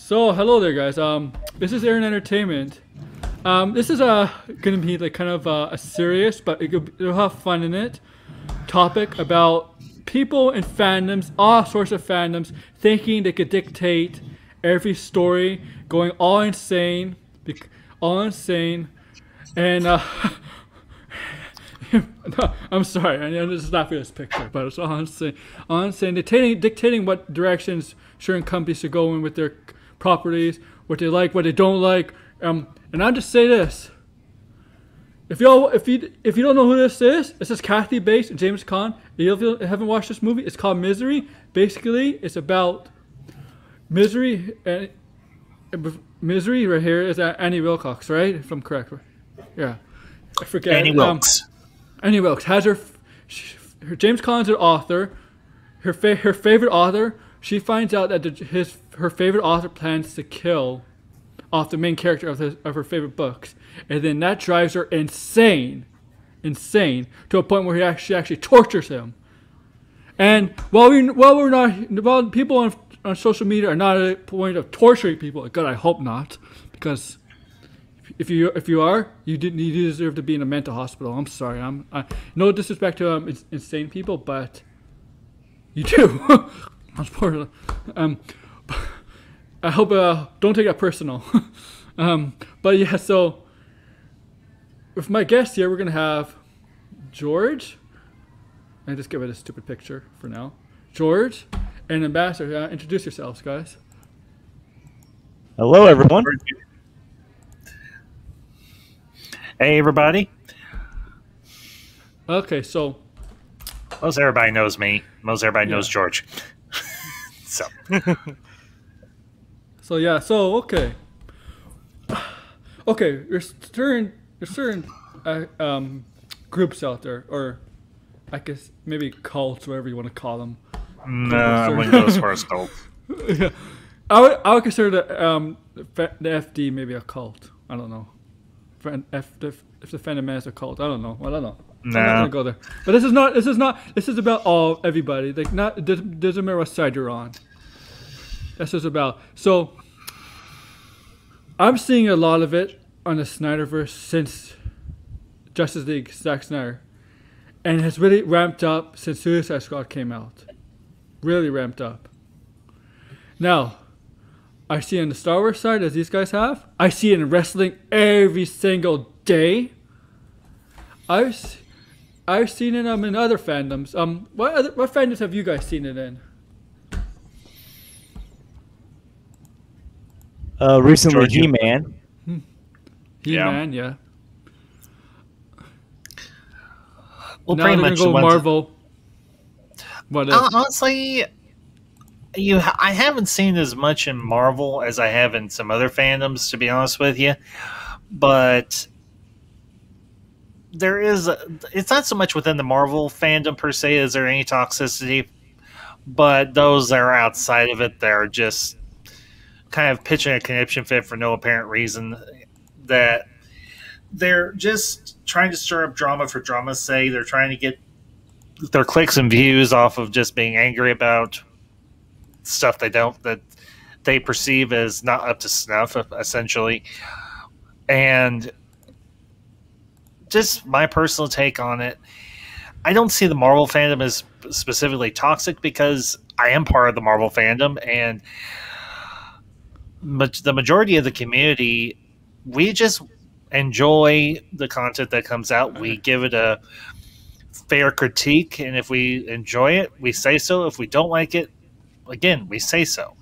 So hello there, guys. This is Aaron Entertainment. This is gonna be like kind of a serious, but it'll have fun in it. Topic about people in fandoms, all sorts of fandoms, thinking they could dictate every story, going all insane, and no, I'm sorry, I'm just laughing at this picture, but it's all insane. All insane, dictating what directions certain companies should go in with their properties, what they like, what they don't like. And I'll just say this: if you don't know who this is Kathy Bates and James Caan. If you haven't watched this movie, it's called Misery. Basically, it's about misery, and misery right here is Annie Wilcox, right? If I'm correct, yeah. I forget. Annie Wilkes. Annie Wilkes has her James Caan's her author. Her favorite author. She finds out that her favorite author plans to kill off the main character of her favorite books, and then that drives her insane to a point where she actually tortures him. And while people on social media are not at a point of torturing people, God, I hope not, because if you are, you deserve to be in a mental hospital. I'm sorry. No disrespect to insane people, but you do. I hope don't take that personal. But yeah, so with my guest here, we're gonna have George. And just get rid of this stupid picture for now. George and Ambassador, introduce yourselves, guys. Hello, everyone. Hey, everybody. Okay, so Most everybody knows me. Most everybody knows George. So. Okay. Okay, there's certain groups out there, or I guess maybe cults, whatever you want to call them. No, I wouldn't go as far as cult. Yeah. I would consider the FD maybe a cult. I don't know. If the Fandom is a cult, I don't know. No. I'm not gonna go there. But this is about everybody. Like, it doesn't matter what side you're on. That's just about. So I'm seeing a lot of it on the Snyderverse since Justice League, Zack Snyder, and it has really ramped up since Suicide Squad came out. Really ramped up. Now, I see on the Star Wars side, as these guys have, I see it in wrestling every single day. I've seen it in other fandoms. What fandoms have you guys seen it in? Recently, He-Man. He-Man, yeah. Well, now pretty they're much gonna go Marvel. What if? Honestly, I haven't seen as much in Marvel as I have in some other fandoms, to be honest with you. But it's not so much within the Marvel fandom per se. Is there any toxicity? But those that are outside of it, they're just kind of pitching a conniption fit for no apparent reason. That they're just trying to stir up drama for drama's sake. They're trying to get their clicks and views off of just being angry about stuff that they perceive as not up to snuff, essentially. And just my personal take on it, I don't see the Marvel fandom as specifically toxic, because I am part of the Marvel fandom, and the majority of the community, we just enjoy the content that comes out. We give it a fair critique, and if we enjoy it, we say so. If we don't like it, again, we say so.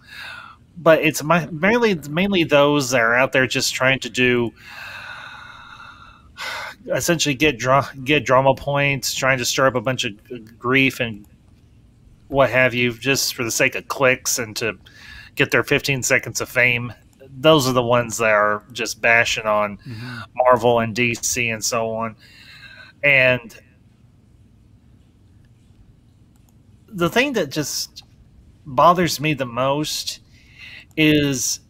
But it's mainly those that are out there just trying to do, essentially get drama points, trying to stir up a bunch of grief and what have you, just for the sake of clicks and to get their 15 seconds of fame. Those are the ones that are just bashing on Marvel and DC and so on. And the thing that just bothers me the most is,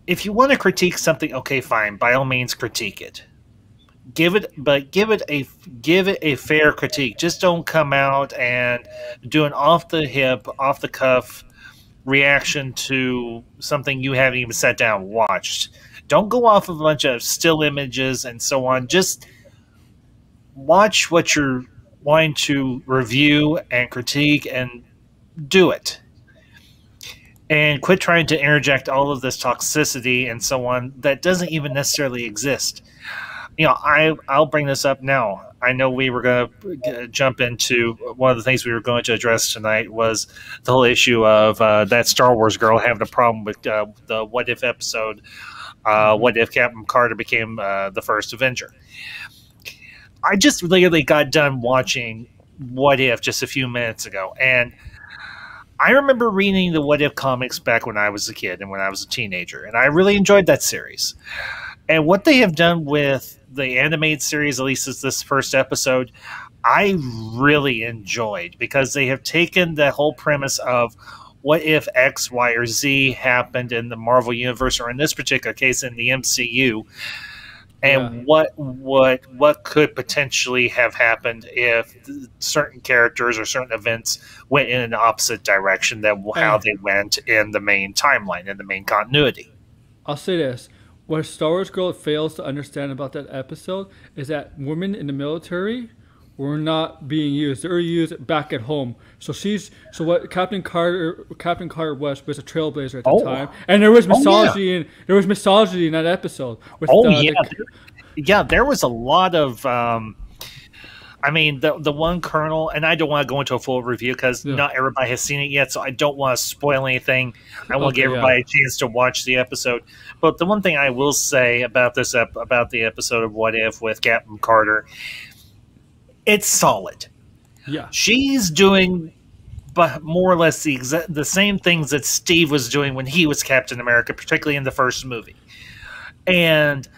if you want to critique something, okay, fine, by all means critique it. Give it a fair critique. Just don't come out and do an off the hip, off the cuff reaction to something you haven't even sat down and watched. Don't go off of a bunch of still images and so on. Just watch what you're wanting to review and critique and do it. And quit trying to interject all of this toxicity and so on that doesn't even necessarily exist. I'll bring this up now. I know we were going to jump into one of the things we were going to address tonight was the whole issue of that Star Wars girl having a problem with the What If episode. What if Captain Carter became the first Avenger? I just literally got done watching What If just a few minutes ago, and I remember reading the What If comics back when I was a kid and when I was a teenager, and I really enjoyed that series. And what they have done with the animated series, at least as this first episode, I really enjoyed, because they have taken the whole premise of what if X, Y, or Z happened in the Marvel Universe, or in this particular case in the MCU, and what could potentially have happened if certain characters or certain events went in an opposite direction than how they went in the main timeline, in the main continuity. I'll say this. What Star Wars Girl fails to understand about that episode is that women in the military were not being used. They were used back at home. So what Captain Carter was a trailblazer at the time, and there was misogyny. There was misogyny in that episode. With there was a lot of. The one colonel, and I don't want to go into a full review because not everybody has seen it yet, so I don't want to spoil anything. I want to give everybody a chance to watch the episode. But the one thing I will say about this about the episode of What If with Captain Carter, it's solid. Yeah, she's doing, but more or less the same things that Steve was doing when he was Captain America, particularly in the first movie. And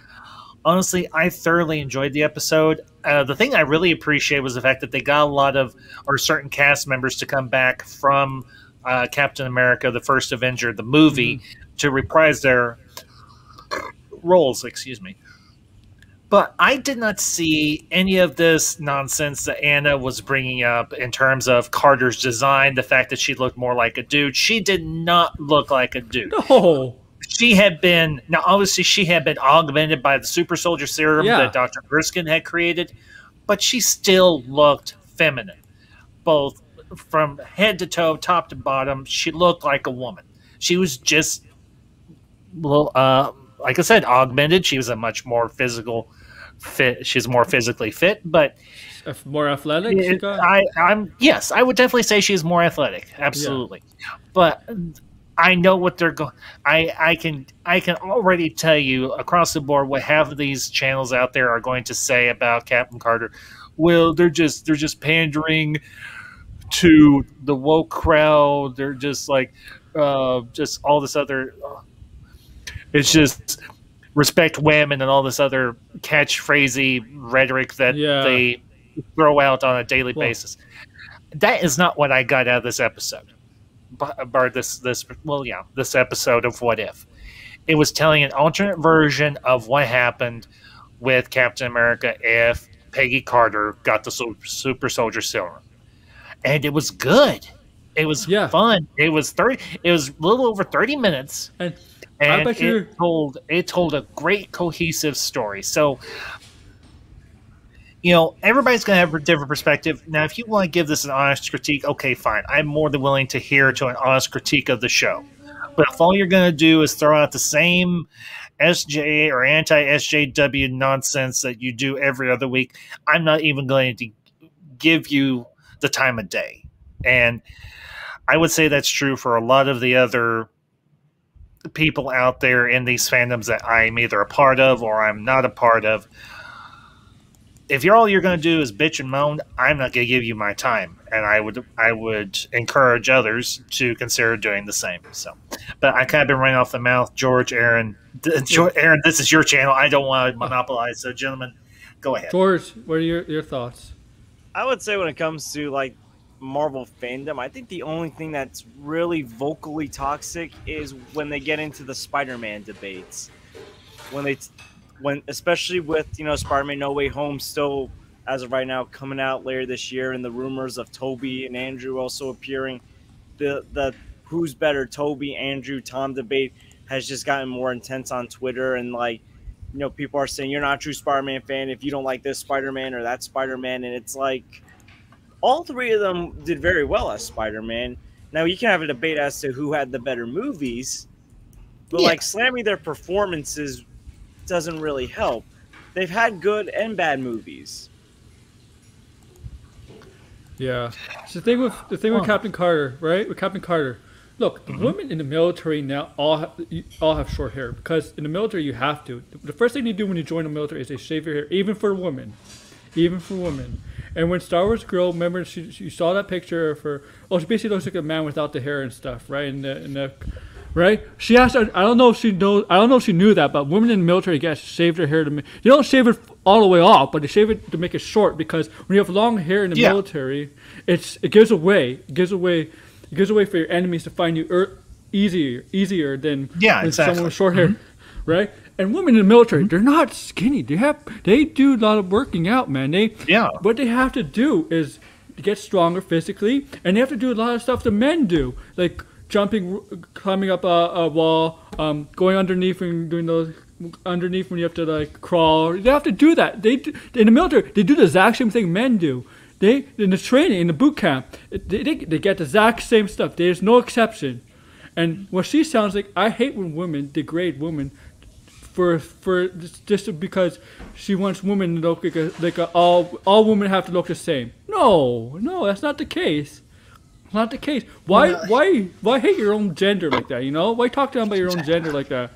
honestly, I thoroughly enjoyed the episode. The thing I really appreciate was the fact that they got a lot of, or certain cast members to come back from Captain America, the First Avenger, the movie, to reprise their roles, But I did not see any of this nonsense that Anna was bringing up in terms of Carter's design, the fact that she looked more like a dude. She did not look like a dude. No. She had been augmented by the super soldier serum that Dr. Erskine had created, but she still looked feminine. Both from head to toe, top to bottom, she looked like a woman. She was just, like I said, augmented. She was a much more physical fit. She's more physically fit, but more athletic. I would definitely say she's more athletic. Absolutely, but I know what they're going. I can already tell you across the board what half of these channels out there are going to say about Captain Carter. Well, they're just pandering to the woke crowd. They're just like just all this other. It's just respect women and all this other catchphrasy rhetoric that they throw out on a daily basis. That is not what I got out of this episode. This episode of What If. It was telling an alternate version of what happened with Captain America if Peggy Carter got the super soldier serum. And it was good. It was fun. It was a little over 30 minutes. And it told a great cohesive story. So, everybody's going to have a different perspective. Now, if you want to give this an honest critique, okay, fine. I'm more than willing to hear to an honest critique of the show. But if all you're going to do is throw out the same SJ or anti-SJW nonsense that you do every other week, I'm not even going to give you the time of day. And I would say that's true for a lot of the other people out there in these fandoms that I'm either a part of or I'm not a part of. If all you're going to do is bitch and moan, I'm not going to give you my time, and I would encourage others to consider doing the same. So, but I kind of been running off the mouth. George, Aaron, this is your channel. I don't want to monopolize. So, gentlemen, go ahead. George, what are your thoughts? I would say when it comes to like Marvel fandom, I think the only thing that's really vocally toxic is when they get into the Spider-Man debates. When especially with Spider-Man No Way Home still as of right now coming out later this year, and the rumors of Toby and Andrew also appearing, the who's better, Toby, Andrew, Tom debate has just gotten more intense on Twitter, and like, you know, people are saying you're not a true Spider-Man fan if you don't like this Spider-Man or that Spider-Man, and it's like all three of them did very well as Spider-Man. Now you can have a debate as to who had the better movies, but like slamming their performances doesn't really help. They've had good and bad movies. Yeah, it's the thing with Captain Carter, right? With Captain Carter, look, the women in the military now all have short hair, because in the military you have to. The first thing you do when you join the military is they shave your hair, even for women. And when Star Wars Girl, remember you saw that picture of her? Oh, she basically looks like a man without the hair and stuff, right? Right? She asked. I don't know if she knows. I don't know if she knew that, but women in the military shave their hair you don't shave it all the way off, but they shave it to make it short, because when you have long hair in the military, it gives away. It gives away for your enemies to find you easier than someone with short hair, right? And women in the military, they're not skinny. They do a lot of working out, man. What they have to do is get stronger physically, and they have to do a lot of stuff the men do, like climbing up a wall, going underneath and doing those underneath when you have to like crawl. They have to do that. In the military, they do the exact same thing men do. They in the training, in the boot camp, they get the exact same stuff. There's no exception. And what she sounds like, I hate when women degrade women for just because she wants women to look all women have to look the same. No, that's not the case. Not the case. Why hate your own gender like that? You know, why talk to them about your own gender like that?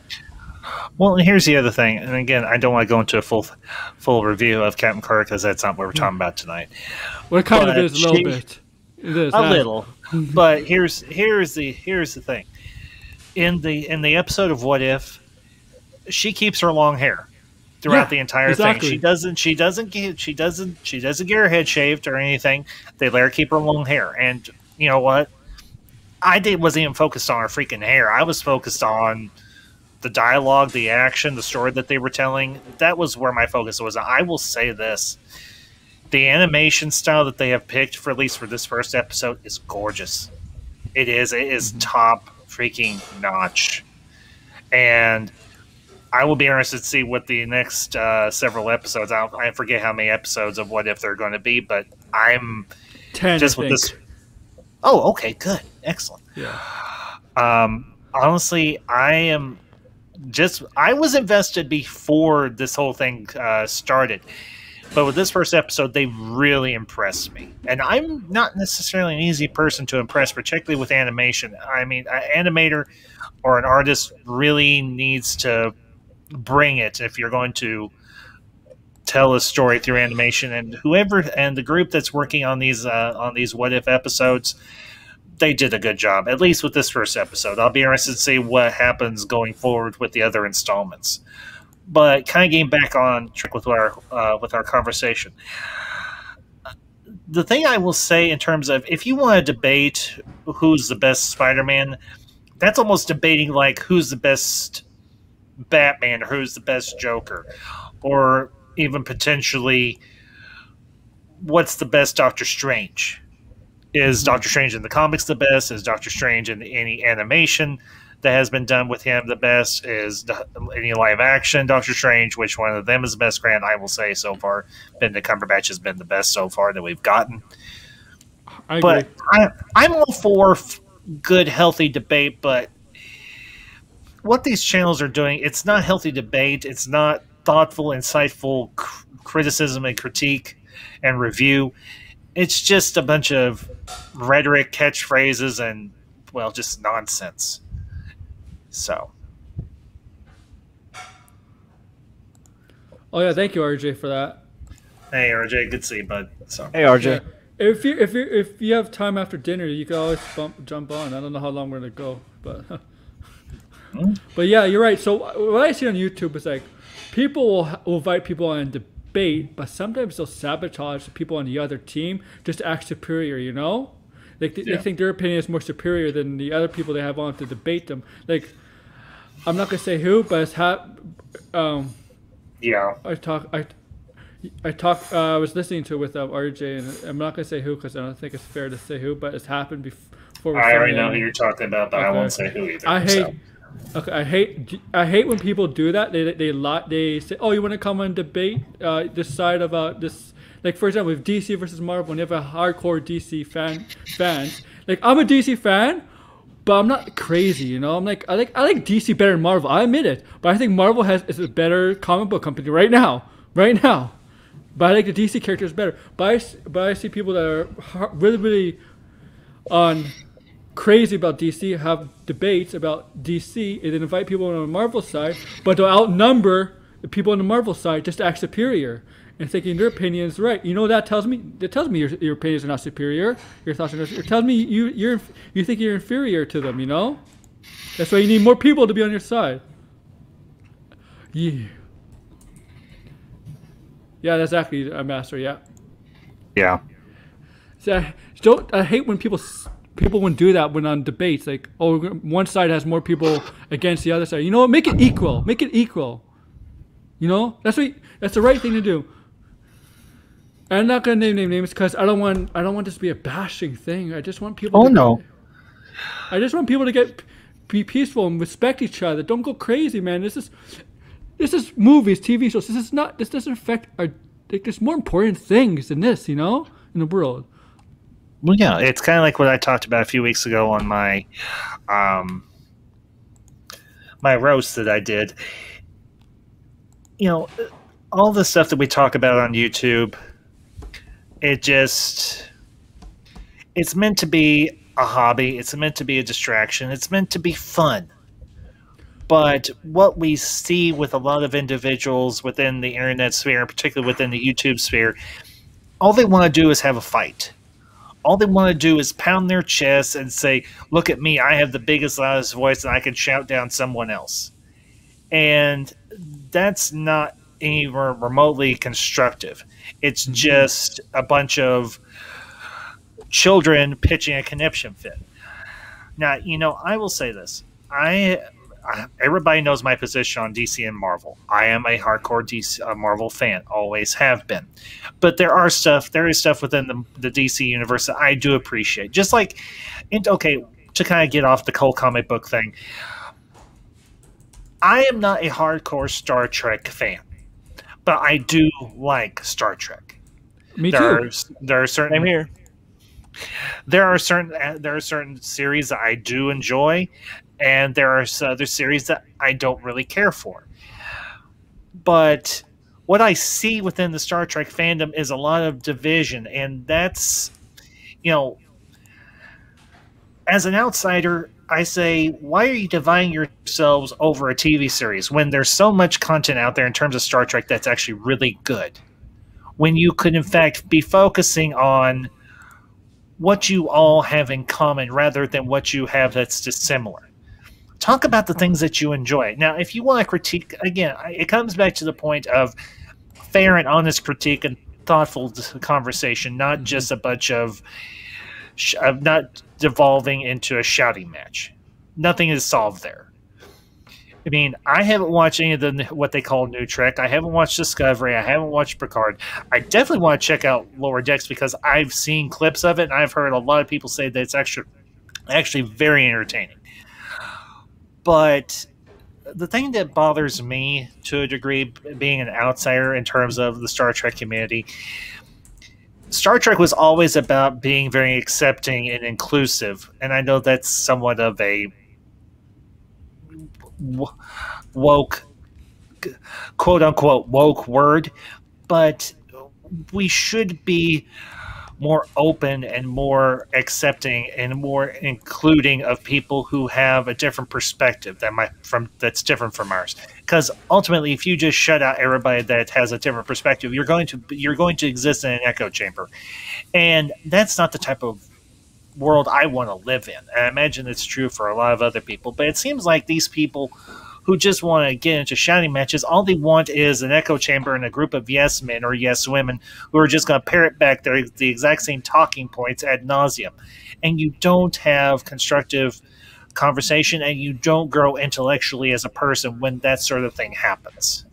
Well, and here's the other thing, and again, I don't want to go into a full review of Captain Carter because that's not what we're talking about tonight. Well, it kind of is a little bit. It is a little, but here's the thing. In the episode of What If, she keeps her long hair throughout the entire thing. She doesn't get her head shaved or anything. They let her keep her long hair, and you know what? Wasn't even focused on her freaking hair. I was focused on the dialogue, the action, the story that they were telling. That was where my focus was. I will say this. The animation style that they have picked, for at least for this first episode, is gorgeous. It is top freaking notch. And I will be interested to see what the next several episodes, I forget how many episodes of What If they're going to be, but I'm 10, just with this. Oh, okay, good. Excellent. Yeah. Honestly, I was invested before this whole thing started. But with this first episode, they really impressed me. And I'm not necessarily an easy person to impress, particularly with animation. I mean, an animator or an artist really needs to bring it if you're going to tell a story through animation. And the group that's working on these What If episodes, they did a good job, at least with this first episode. I'll be interested to see what happens going forward with the other installments. But kind of getting back on track with our conversation, the thing I will say in terms of if you want to debate who's the best Spider-Man, that's almost debating like who's the best Batman or who's the best Joker, or even potentially what's the best Doctor Strange. Is Doctor Strange in the comics the best? Is Doctor Strange in any animation that has been done with him the best? Is any live action Doctor Strange? Which one of them is the best? Grant, I will say so far, Benedict Cumberbatch has been the best so far that we've gotten. I agree. But I'm all for good, healthy debate. But what these channels are doing, it's not healthy debate. It's not thoughtful, insightful criticism and critique and review. It's just a bunch of rhetoric, catchphrases, and, well, just nonsense. So. Oh yeah, thank you, RJ, for that. Hey, RJ, good to see you, bud. So. Hey, RJ. Yeah. If you have time after dinner, you can always jump on. I don't know how long we're gonna go, but but yeah, you're right. So what I see on YouTube is like people will invite people on debate, but sometimes they'll sabotage the people on the other team just to act superior. You know, like they think their opinion is more superior than the other people they have on to debate them. Like I'm not gonna say who, but it's I was listening to it with RJ, and I'm not gonna say who because I don't think it's fair to say who, but it's happened before before we I sign already know in. who you're talking about, but I won't say who either. I hate. Okay, I hate when people do that. They say, "Oh, you want to come and debate this side of this?" Like for example, with DC versus Marvel, when you have a hardcore DC fans. Like I'm a DC fan, but I'm not crazy. You know, I like DC better than Marvel. I admit it, but I think Marvel is a better comic book company right now. Right now, but I like the DC characters better. But I see people that are really on. Crazy about DC, have debates about DC, and then invite people on the Marvel side, but they'll outnumber the people on the Marvel side just to act superior and thinking their opinion is right. You know what that tells me? That tells me your opinions are not superior. Your thoughts are not. It tells me you think you're inferior to them. You know. That's why you need more people to be on your side. Yeah. Yeah, that's exactly a master. Yeah. Yeah. So I hate when people wouldn't do that when on debates, like, oh, one side has more people against the other side. You know what? Make it equal. Make it equal. You know, that's the right thing to do. I'm not gonna name names because I don't want this to be a bashing thing. I just want people. I just want people to be peaceful and respect each other. Don't go crazy, man. This is movies, TV shows. This doesn't affect our. Like, there's more important things than this, you know, in the world. Well, yeah, it's kind of like what I talked about a few weeks ago on my my roast that I did. You know, all the stuff that we talk about on YouTube, it's meant to be a hobby. It's meant to be a distraction. It's meant to be fun. But what we see with a lot of individuals within the internet sphere, particularly within the YouTube sphere, all they want to do is have a fight. All they want to do is pound their chest and say, look at me, I have the biggest, loudest voice, and I can shout down someone else. And that's not even remotely constructive. It's just a bunch of children pitching a conniption fit. Now, you know, I will say this. Everybody knows my position on DC and Marvel. I am a hardcore DC, Marvel fan, always have been. But there is stuff within the DC universe that I do appreciate. Just like, okay, to kind of get off the whole comic book thing, I am not a hardcore Star Trek fan, but I do like Star Trek. Me too. There are certain. I'm here. There are certain series that I do enjoy, and there are other series that I don't really care for. But what I see within the Star Trek fandom is a lot of division, and that's, you know, as an outsider, I say, why are you dividing yourselves over a TV series when there's so much content out there in terms of Star Trek that's actually really good? When you could, in fact, be focusing on what you all have in common rather than what you have that's dissimilar. Talk about the things that you enjoy. Now, if you want to critique, again, it comes back to the point of fair and honest critique and thoughtful conversation, not just a bunch of not devolving into a shouting match. Nothing is solved there. I mean, I haven't watched any of what they call New Trek. I haven't watched Discovery. I haven't watched Picard. I definitely want to check out Lower Decks because I've seen clips of it, and I've heard a lot of people say that it's actually very entertaining. But the thing that bothers me to a degree, being an outsider in terms of the Star Trek community, Star Trek was always about being very accepting and inclusive, and I know that's somewhat of a woke, quote-unquote woke word, but we should be more open and more accepting and more including of people who have a different perspective that's different from ours. Because ultimately, if you just shut out everybody that has a different perspective, you're going to exist in an echo chamber, and that's not the type of world I want to live in. And I imagine it's true for a lot of other people. But it seems like these people who just want to get into shouting matches, all they want is an echo chamber and a group of yes men or yes women who are just going to parrot back the exact same talking points ad nauseum. And you don't have constructive conversation, and you don't grow intellectually as a person when that sort of thing happens.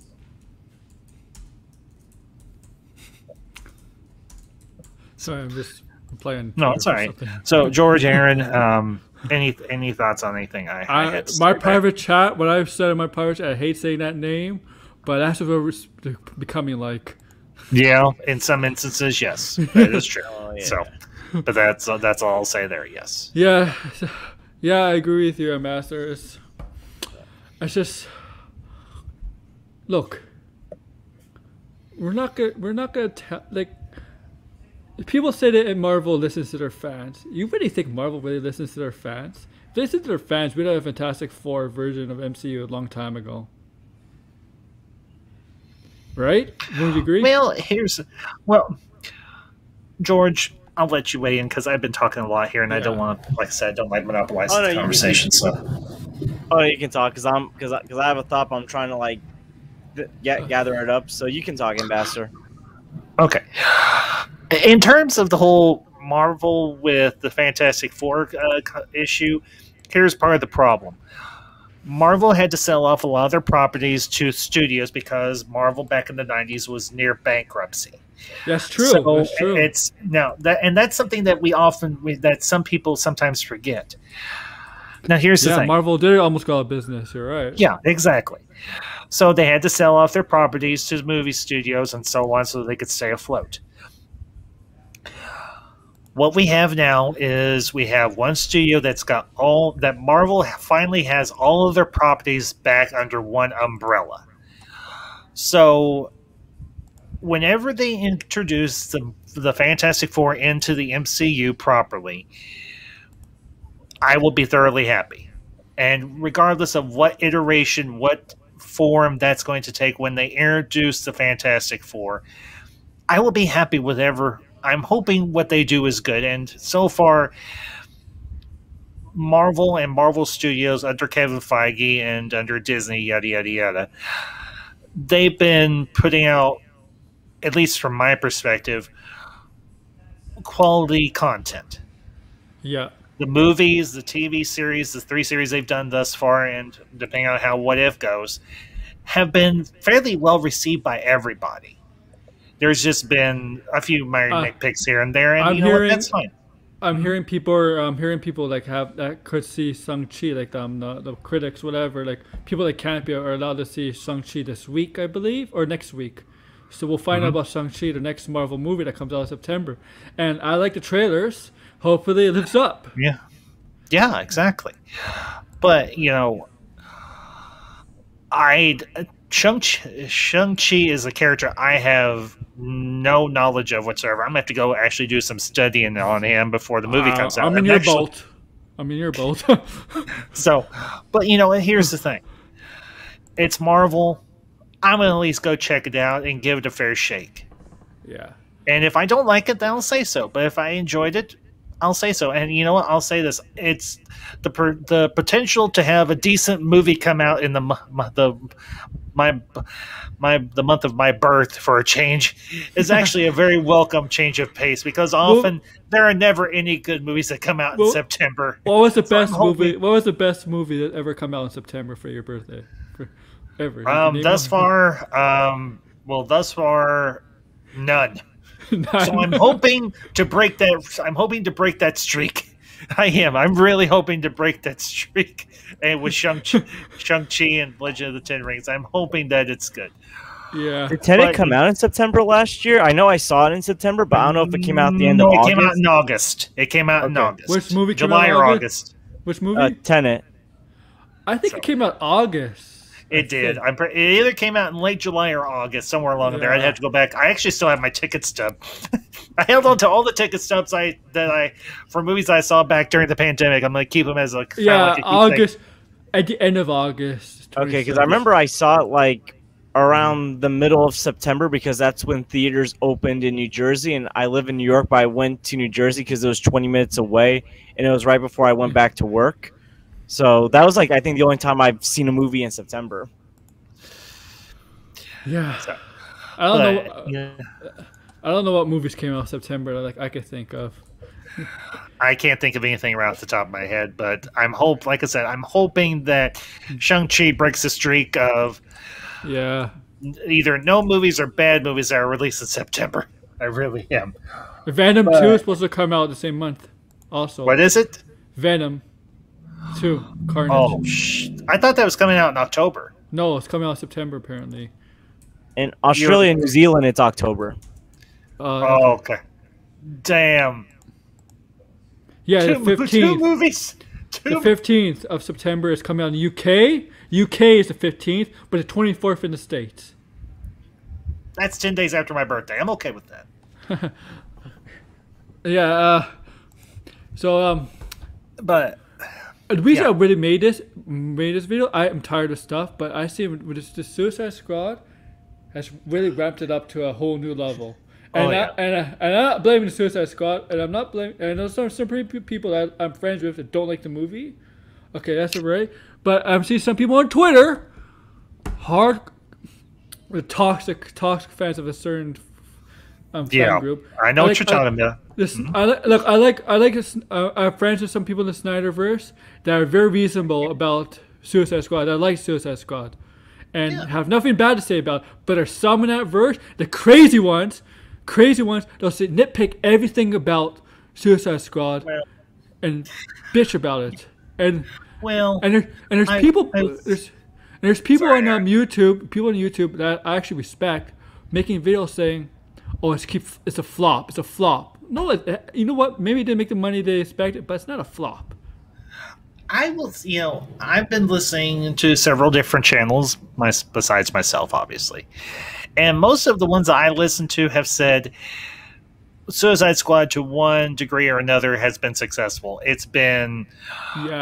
Sorry, I'm just I'm playing. No, it's all right. So, George, Aaron, any thoughts on anything I had to my private chat, what I've said in my private chat, I hate saying that name, but that's what we're becoming like. Yeah, in some instances, yes, that is true. Yeah. So, but that's all I'll say there. Yes. Yeah, I agree with you, Master. It's just look. We're not gonna tell like. People say that Marvel listens to their fans. You really think Marvel really listens to their fans? If they listen to their fans, we'd have a Fantastic Four version of MCU a long time ago. Right? Would you agree? Well, George, I'll let you weigh in because I've been talking a lot here, and I don't want to, like I said, I don't like monopolize the conversation. You can talk because I have a thought, but I'm trying to like gather it up. So you can talk, Ambassador. Okay. In terms of the whole Marvel with the Fantastic Four issue, here's part of the problem. Marvel had to sell off a lot of their properties to studios because Marvel back in the 90s was near bankruptcy. That's true. So that's true. That's something that that some people sometimes forget. Now here's the thing. Marvel did almost go out of business. You're right. Yeah, exactly. So they had to sell off their properties to movie studios and so on so they could stay afloat. What we have now is we have one studio that's got that Marvel finally has all of their properties back under one umbrella. So whenever they introduce the Fantastic Four into the MCU properly, I will be thoroughly happy. And regardless of what iteration, what form that's going to take when they introduce the Fantastic Four, I will be happy with whatever. I'm hoping what they do is good. And so far, Marvel and Marvel Studios under Kevin Feige and under Disney, yada, yada, yada, they've been putting out, at least from my perspective, quality content. Yeah. The movies, the TV series, the 3 series they've done thus far, and depending on how What If goes, have been fairly well received by everybody. There's just been a few minor nitpicks here and there, and that's fine. I'm hearing people like that could see Shang-Chi, like the critics, whatever, like people that can't be are allowed to see Shang-Chi this week, I believe, or next week. So we'll find out about Shang-Chi, the next Marvel movie that comes out in September. And I like the trailers. Hopefully it lives up. Yeah, exactly. But Shang-Chi is a character I have no knowledge of whatsoever. I'm going to have to go actually do some studying on him before the movie comes out. I'm in your boat. So, but here's the thing. It's Marvel. I'm going to at least go check it out and give it a fair shake. Yeah. And if I don't like it, then I'll say so. But if I enjoyed it, I'll say so. And you know what? I'll say this. It's the potential to have a decent movie come out in the month of my birth for a change is actually a very welcome change of pace because often there are never any good movies that come out in September. What was the best movie? What was the best movie that ever come out in September for your birthday? Ever? Thus far, none. So I'm hoping to break that. I'm hoping to break that streak. I am. I'm really hoping to break that streak. And with Shang-Chi and Legend of the Ten Rings, I'm hoping that it's good. Yeah. Did Tenet come out in September last year? I know I saw it in September, but I don't know if it came out at the end of August. It came out in August. It came out in August. Which movie came July out or August? Which movie? Tenet. I think it came out August. It did. It either came out in late July or August, somewhere along there. I'd have to go back. I actually still have my ticket stub. I held on to all the ticket stubs for movies I saw back during the pandemic. I'm going to keep them as August. At the end of August. Okay, because I remember I saw it around the middle of September because that's when theaters opened in New Jersey, and I live in New York, but I went to New Jersey because it was 20 minutes away, and it was right before I went back to work. So that was I think the only time I've seen a movie in September. Yeah. I don't know what movies came out in September I could think of. I can't think of anything right off the top of my head, but I'm hoping that Shang-Chi breaks the streak of either no movies or bad movies that are released in September. I really am. Venom 2 is supposed to come out the same month. Also, What is it? Venom 2 Carnage. Oh, I thought that was coming out in October. No, it's coming out in September apparently. In Australia and New Zealand, it's October. Okay. Damn. Yeah, the 15th. Two movies. The 15th of September is coming out in the UK. UK is the 15th, but the 24th in the States. That's 10 days after my birthday. I'm okay with that. Yeah. But the reason I really made this video, I am tired of stuff, but I see with the Suicide Squad has really ramped it up to a whole new level. And I'm not blaming the Suicide Squad, and I'm not blaming. And there's some people that I'm friends with that don't like the movie. Okay, that's right. But I'm seeing some people on Twitter, toxic fans of a certain fan group. I know what you're talking about. I like this. I'm friends with some people in the Snyderverse that are very reasonable about Suicide Squad. I like Suicide Squad, and have nothing bad to say about it. But there's some in that verse, the crazy ones, they'll say nitpick everything about Suicide Squad and bitch about it. And there's people on YouTube that I actually respect making videos saying, "Oh, it's a flop. It's a flop." No, you know what? Maybe it didn't make the money they expected, but it's not a flop. I've been listening to several different channels, besides myself, obviously. And most of the ones I listen to have said Suicide Squad, to one degree or another, has been successful. It's been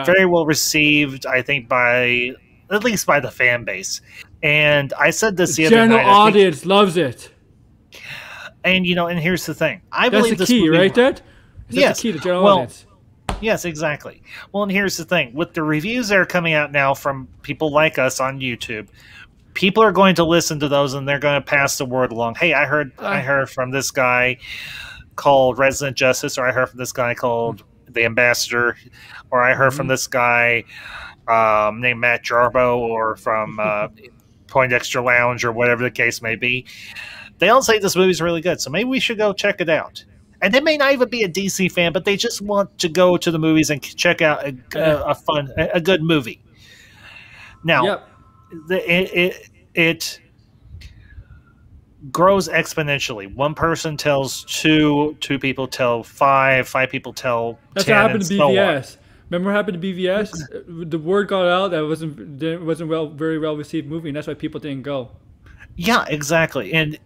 very well received, I think, at least by the fan base. And I said this the other night. The general audience loves it. And, and here's the thing. That's the key, right, Dad? That's the key to general audience. Yes, exactly. Well, and here's the thing. With the reviews that are coming out now from people like us on YouTube, people are going to listen to those and they're going to pass the word along. Hey, I heard from this guy called Resident Justice, or I heard from this guy called The Ambassador, or I heard from this guy named Matt Jarbo, or from Poindexter Lounge, or whatever the case may be. They all say this movie's really good, so maybe we should go check it out. And they may not even be a DC fan, but they just want to go to the movies and check out a good movie. Now, it grows exponentially. One person tells two people tell five people tell 10. That's what happened to BVS. Remember what happened to BVS? The word got out that it wasn't very well received movie, and that's why people didn't go. Yeah, exactly. And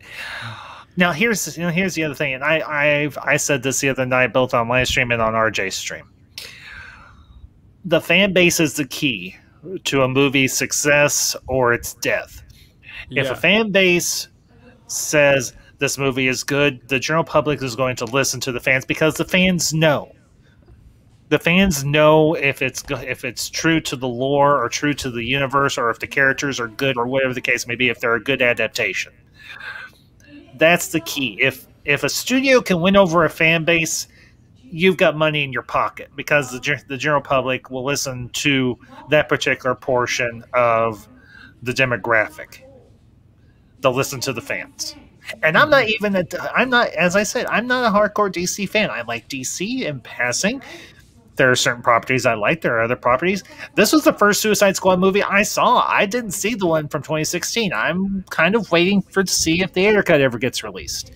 now here's the other thing, and I said this the other night, both on my stream and on RJ's stream. The fan base is the key to a movie's success or its death. Yeah. If a fan base says this movie is good, the general public is going to listen to the fans, because the fans know. The fans know if it's true to the lore or true to the universe, or if the characters are good, or whatever the case may be, if they're a good adaptation. That's the key. If a studio can win over a fan base, you've got money in your pocket, because the general public will listen to that particular portion of the demographic. They'll listen to the fans. And I'm not, as I said, I'm not a hardcore DC fan. I like DC in passing. There are certain properties I like. There are other properties. This was the first Suicide Squad movie I saw. I didn't see the one from 2016. I'm kind of waiting to see if the Ayer cut ever gets released.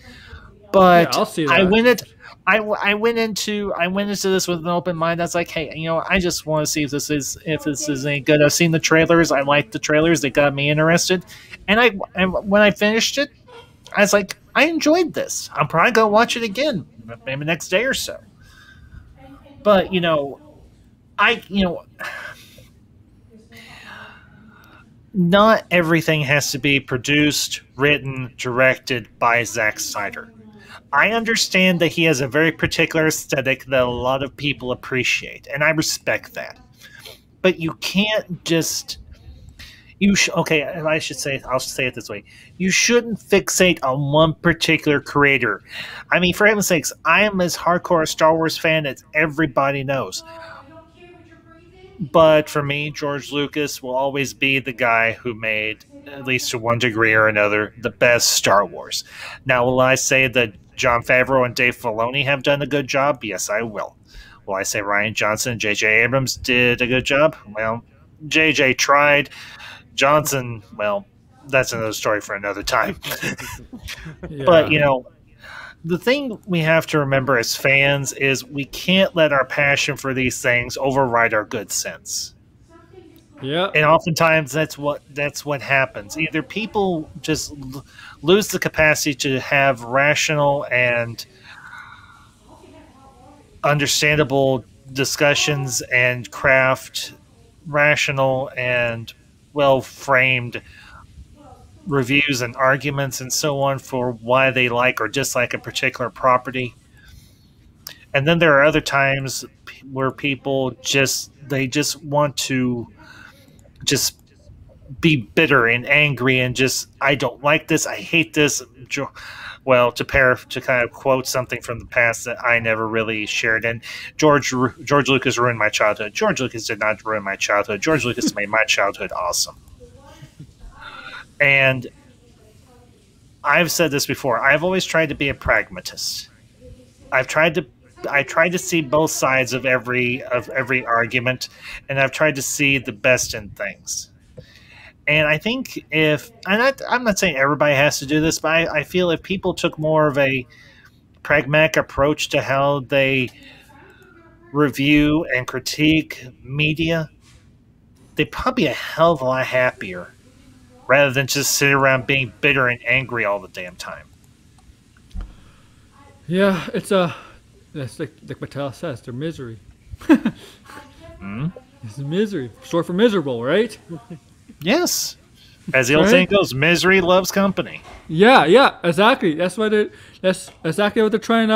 But I'll see that. I went into this with an open mind. I was like, hey, I just want to see if this is any good. I've seen the trailers. I liked the trailers. They got me interested. And when I finished it, I was like, I enjoyed this. I'm probably gonna watch it again, maybe next day or so. But not everything has to be produced, written, directed by Zack Snyder. I understand that he has a very particular aesthetic that a lot of people appreciate, and I respect that. But you can't just... I'll say it this way. You shouldn't fixate on one particular creator. I mean, for heaven's sakes, I am as hardcore a Star Wars fan as everybody knows. But for me, George Lucas will always be the guy who made, at least to one degree or another, the best Star Wars. Now, will I say that Jon Favreau and Dave Filoni have done a good job? Yes, I will. Will I say Rian Johnson and J.J. Abrams did a good job? Well, J.J. tried. Johnson, well, that's another story for another time. Yeah. But, the thing we have to remember as fans is we can't let our passion for these things override our good sense. Yeah. And oftentimes that's what happens. Either people just lose the capacity to have rational and understandable discussions and craft rational and well-framed reviews and arguments and so on for why they like or dislike a particular property. And then there are other times where people just want to just be bitter and angry and just, I don't like this, I hate this. Well, to kind of quote something from the past that I never really shared, and George Lucas ruined my childhood. George Lucas did not ruin my childhood. George Lucas made my childhood awesome. And I've said this before. I've always tried to be a pragmatist. I tried to see both sides of every argument, and I've tried to see the best in things. And I think I'm not saying everybody has to do this, but I feel if people took more of a pragmatic approach to how they review and critique media, they'd probably be a hell of a lot happier rather than just sit around being bitter and angry all the damn time. Yeah, that's like Mattel says, they're misery. It's misery. Short for miserable, right? Yes. As the old saying goes, misery loves company. Yeah, exactly. That's exactly what they're trying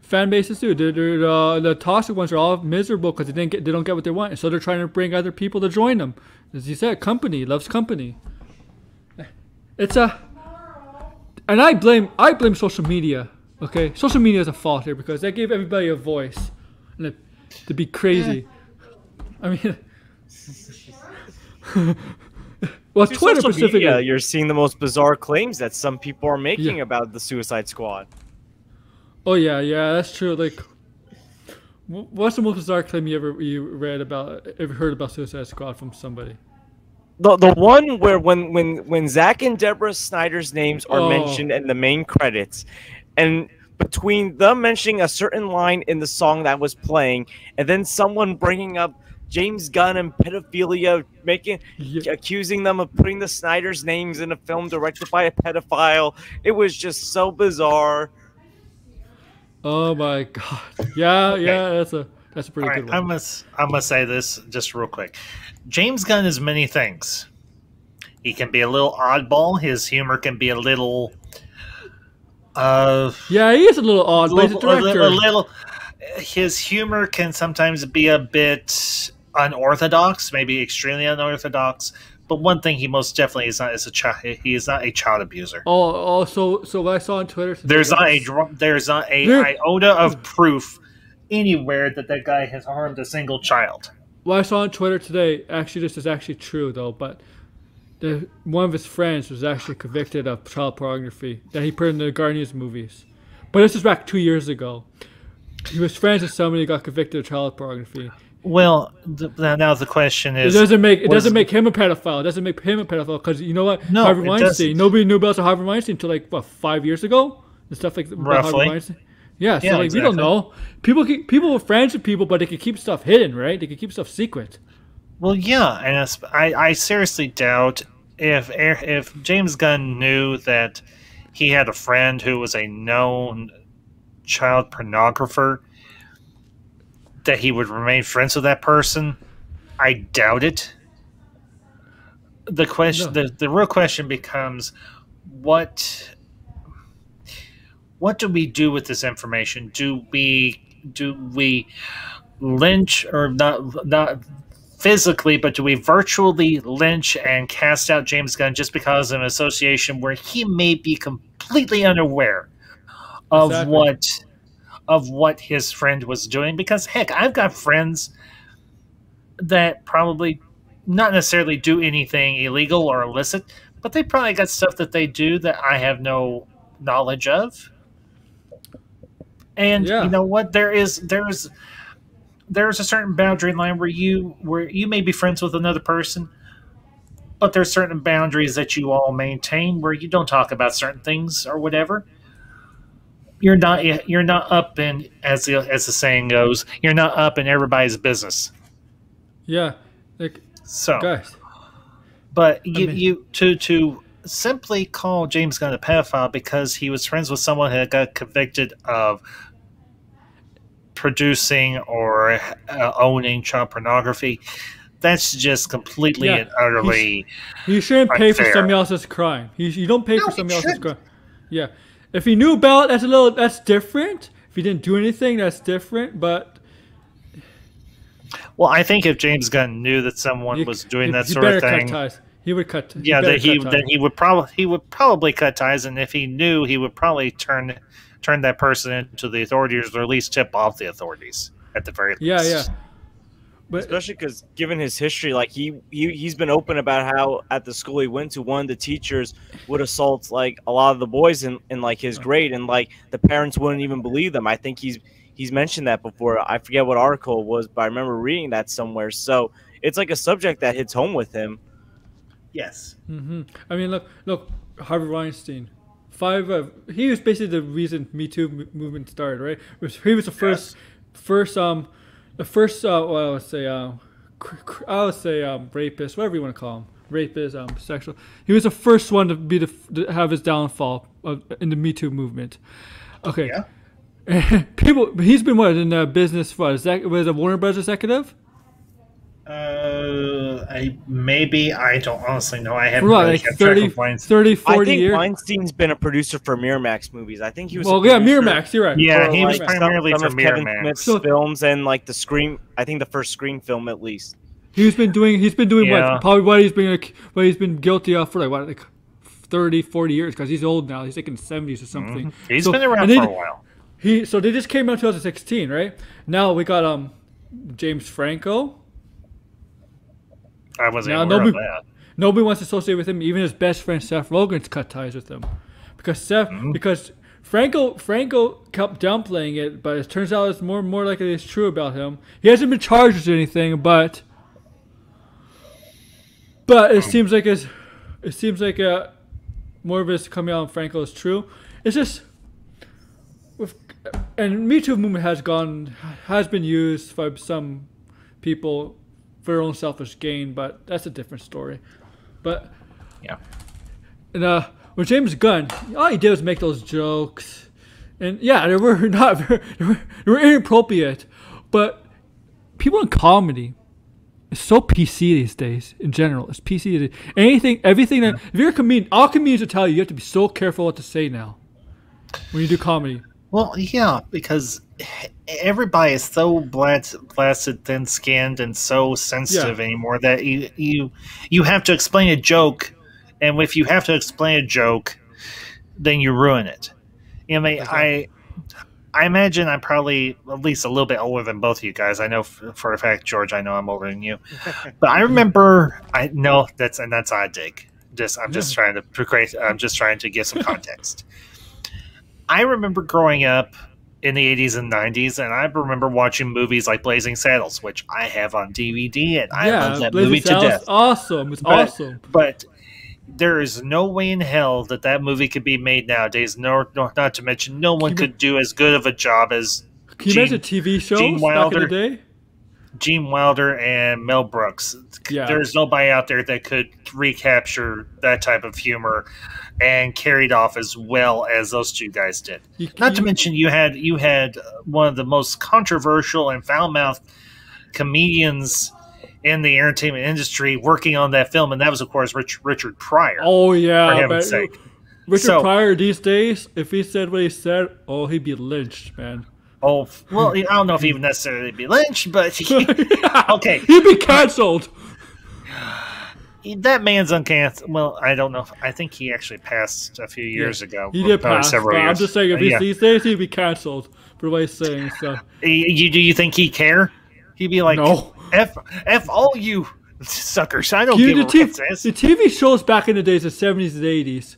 fan bases do. The toxic ones are all miserable because they don't get what they want, and so they're trying to bring other people to join them. As you said, company loves company. And I blame social media. Okay, social media is a fault here because they gave everybody a voice, and to be crazy. I mean, well, Twitter specifically. Media, you're seeing the most bizarre claims that some people are making about the Suicide Squad. Oh yeah, that's true. Like, what's the most bizarre claim you ever heard about Suicide Squad from somebody? The one where when Zack and Deborah Snyder's names are mentioned in the main credits, and between them mentioning a certain line in the song that was playing, and then someone bringing up James Gunn and pedophilia, accusing them of putting the Snyder's names in a film directed by a pedophile, it was just so bizarre. Oh my god! Yeah, that's a pretty good one. I must say this just real quick. James Gunn is many things. He can be a little oddball. His humor can be a little. Yeah, he is a little odd, but he's a director. His humor can sometimes be a bit unorthodox, maybe extremely unorthodox. But one thing he most definitely is not is a child. He is not a child abuser. So what I saw on Twitter. There's not a iota of proof anywhere that guy has harmed a single child. What I saw on Twitter today, actually, this is actually true though, but one of his friends was actually convicted of child pornography that he put in the Guardians movies. But this was back 2 years ago. He was friends with somebody who got convicted of child pornography. Well, now the question is, it doesn't make him a pedophile. It doesn't make him a pedophile because you know what? No, Harvey Weinstein. Nobody knew about Harvey Weinstein until like 5 years ago and stuff like roughly. Harvey Weinstein. Yeah, so like exactly. We don't know. People were friends with people, but they could keep stuff hidden, right? They could keep stuff secret. Well, yeah, and I seriously doubt if James Gunn knew that he had a friend who was a known child pornographer, that he would remain friends with that person. I doubt it. The question, the real question becomes, what do we do with this information? Do we lynch, or not physically, but do we virtually lynch and cast out James Gunn just because of an association where he may be completely unaware of what his friend was doing? Because heck, I've got friends that probably not necessarily do anything illegal or illicit, but they probably got stuff that they do that I have no knowledge of. And Yeah. you know what? There's a certain boundary line where you may be friends with another person, but there's certain boundaries that you all maintain where you don't talk about certain things or whatever. You're not up in, as the saying goes, you're not up in everybody's business. Yeah. Like, So, guys. but I mean- you to simply call James Gunn a pedophile because he was friends with someone who got convicted of producing or owning child pornography, that's just completely Yeah, and utterly You shouldn't pay for unfair. somebody else's crime. You don't pay No, for he somebody else's shouldn't. crime. Yeah. If he knew about it, that's different. If he didn't do anything, that's different. But Well, I think if James Gunn knew that someone was doing that sort of thing, cut ties. He would cut. yeah, better that he cut then ties. he would probably cut ties, and if he knew, he would probably turn that person into the authorities, or at least tip off the authorities at the very least. Yeah. But Especially because, given his history, like he's been open about how at the school he went to, one of the teachers would assault like a lot of the boys in like his grade, and like the parents wouldn't even believe them. I think he's mentioned that before. I forget what article it was, but I remember reading that somewhere. So it's like a subject that hits home with him. Yes. I mean, look, Harvey Weinstein. He was basically the reason Me Too movement started, right? He was the first, well, I would say rapist, whatever you want to call him, rapist, sexual. He was the first one to have his downfall in the Me Too movement. Okay. Yeah. He's been what in business? What was a Warner Brothers executive? I don't honestly know. I haven't For what, really like kept track 30, of Weinstein. 30, I 40 think years. Weinstein's been a producer for Miramax movies. I think he was. Well, a yeah, producer Miramax. You're right. Yeah, for, he was like, primarily some for of Kevin Miramax. Smith's So- films and like the Scream. I think the first Scream film at least. He's been doing Yeah. what? Probably what he's been guilty of for like 30, 40 years because he's old now. He's like in the 70s or something. He's So- been around and for a while. So they just came out in 2016, right? Now we got James Franco. I wasn't Now aware of nobody, that. nobody wants to associate with him. Even his best friend Seth Rogen's cut ties with him because Franco kept downplaying it, but it turns out it's more and more like it is true about him. He hasn't been charged with anything, but it seems like more of it's coming out on Franco is true. It's just and Me Too movement has been used by some people for their own selfish gain, but that's a different story. But Yeah. and with James Gunn, all he did was make those jokes, and yeah, they were inappropriate. But people in comedy, it's so PC these days. In general, it's PC. Everything that if you're a comedian, all comedians will tell you have to be so careful what to say now when you do comedy. Well, yeah, because everybody is so blasted, thin-skinned, and so sensitive anymore that you have to explain a joke, and if you have to explain a joke, then you ruin it. I mean, I imagine I'm probably at least a little bit older than both of you guys. I know for a fact, George, I know I'm older than you, but I remember. That's a dig. I'm just trying to give some context. I remember growing up in the 80s and 90s, and I remember watching movies like Blazing Saddles, which I have on DVD, and I love that Blazing movie to Saddles, death. Awesome. It's awesome. But there is no way in hell that movie could be made nowadays. Not to mention, no one could do as good of a job as Can you imagine TV shows Gene back in Wilder. the day? Gene Wilder and Mel Brooks. Yeah. There's nobody out there that could recapture that type of humor and carry it off as well as those two guys did. Not to mention, you had one of the most controversial and foul-mouthed comedians in the entertainment industry working on that film, and that was, of course, Richard Pryor. Oh yeah, for heaven's sake. Richard Pryor these days, if he said what he said, he'd be lynched, man. Oh, well, I don't know if he would necessarily be lynched, but okay. He'd be canceled. That man's uncanceled. Well, I don't know. I think he actually passed a few years ago. He did pass, several but years. I'm just saying, if he's these days, he'd be canceled for what he's saying. So, do you think he'd care? He'd be like, no. F all you suckers. I don't give a rat's ass. The TV shows back in the days, the 70s and 80s,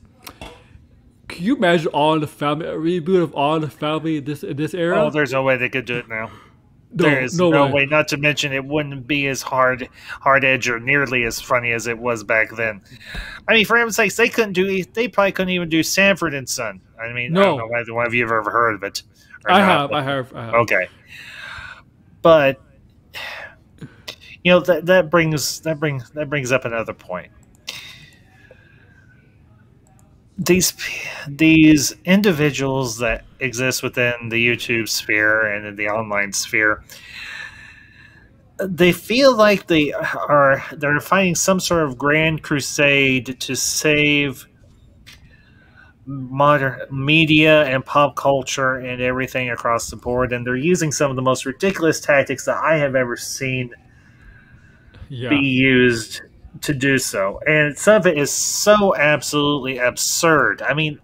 Can you imagine all the family a reboot of all the family in this era? Oh, there's no way they could do it now. No, There's no no way. way. Not to mention, it wouldn't be as hard edge or nearly as funny as it was back then. I mean, for heaven's sakes, they couldn't do. They probably couldn't even do Sanford and Son. I mean, I No. don't know whether one of you have ever heard of it. Or I not, have. Okay, but you know that brings up another point. These individuals that exist within the YouTube sphere and in the online sphere, they feel like they're fighting some sort of grand crusade to save modern media and pop culture and everything across the board, and they're using some of the most ridiculous tactics that I have ever seen be used to do so. And some of it is so absolutely absurd. I mean,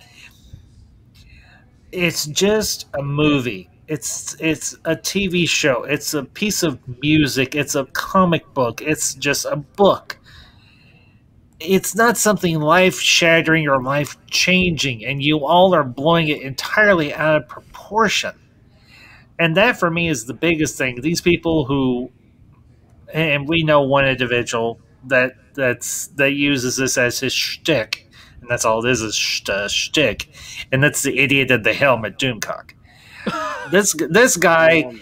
it's just a movie. It's a TV show. It's a piece of music. It's a comic book. It's just a book. It's not something life-shattering or life-changing, and you all are blowing it entirely out of proportion. And that, for me, is the biggest thing. These people who, and we know one individual that uses this as his shtick, and that's all it is shtick, and that's the idiot in the helmet, Doomcock. This guy,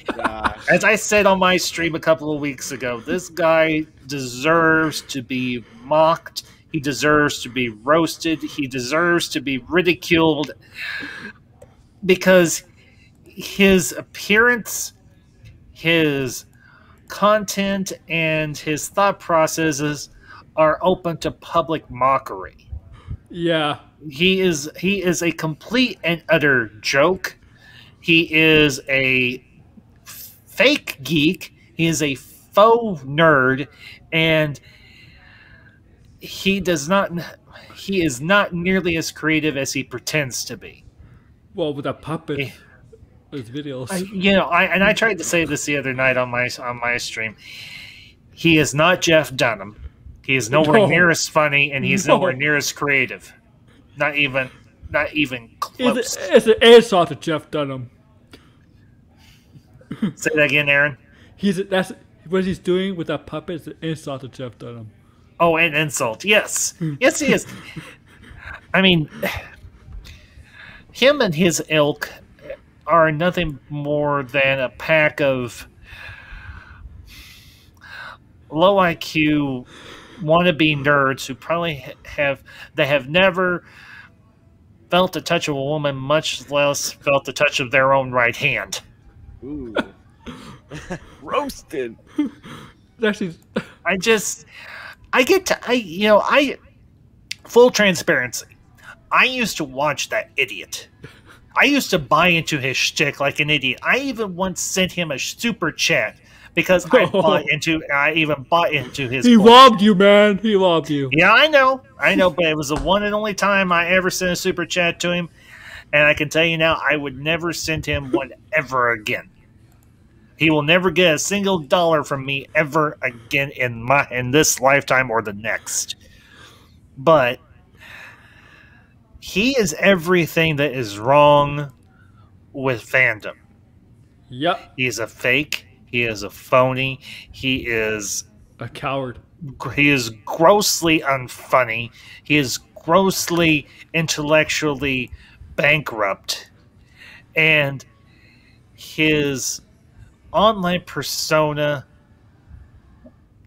as I said on my stream a couple of weeks ago, this guy deserves to be mocked. He deserves to be roasted. He deserves to be ridiculed because his appearance, his content, and his thought processes are open to public mockery. Yeah. He is a complete and utter joke. He is a fake geek. He is a faux nerd, and he is not nearly as creative as he pretends to be. Well, with that puppet, those videos. I tried to say this the other night on my stream. He is not Jeff Dunham. He is nowhere near as funny, and he's nowhere near as creative. Not even close. It's an insult to Jeff Dunham. Say that again, Aaron. That's what he's doing with that puppet is an insult to Jeff Dunham. Oh, an insult. Yes. Yes, he is. I mean, him and his ilk are nothing more than a pack of low IQ wannabe nerds who probably have never felt the touch of a woman, much less felt the touch of their own right hand. Ooh. Roasted. Actually, full transparency. I used to watch that idiot. I used to buy into his shtick like an idiot. I even once sent him a super chat because I even bought into his. He robbed you, man. He robbed you. Yeah, I know, but it was the one and only time I ever sent a super chat to him, and I can tell you now, I would never send him one ever again. He will never get a single dollar from me ever again in this lifetime or the next. But he is everything that is wrong with fandom. Yep. He's a fake. He is a phony. He is a coward. He is grossly unfunny. He is grossly intellectually bankrupt. And his online persona,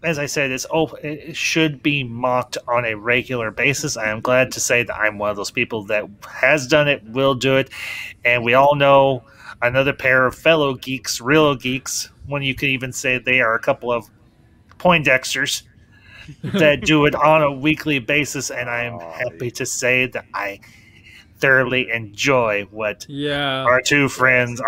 as I said, it should be mocked on a regular basis. I am glad to say that I'm one of those people that has done it, will do it, and we all know another pair of fellow geeks, real geeks, when you could even say they are a couple of Poindexters that do it on a weekly basis, and I am happy to say that I thoroughly enjoy what our two friends,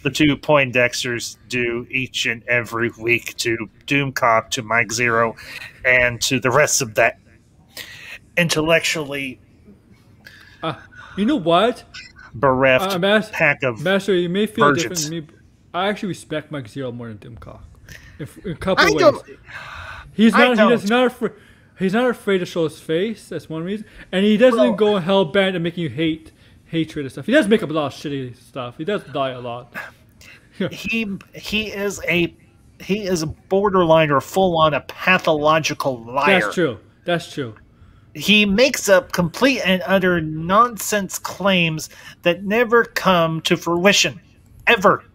the two Poindexters do each and every week to Doomcock, to Mike Zero, and to the rest of that intellectually you know what? Bereft pack of Master, you may feel virgins. different than me. I actually respect Mike Zero more than Doomcock. In a couple of ways. He's not He's not afraid to show his face. That's one reason, and he doesn't go hell bent and making you hatred and stuff. He does make up a lot of shitty stuff. He does die a lot. he is a borderline or full on a pathological liar. That's true. That's true. He makes up complete and utter nonsense claims that never come to fruition, ever.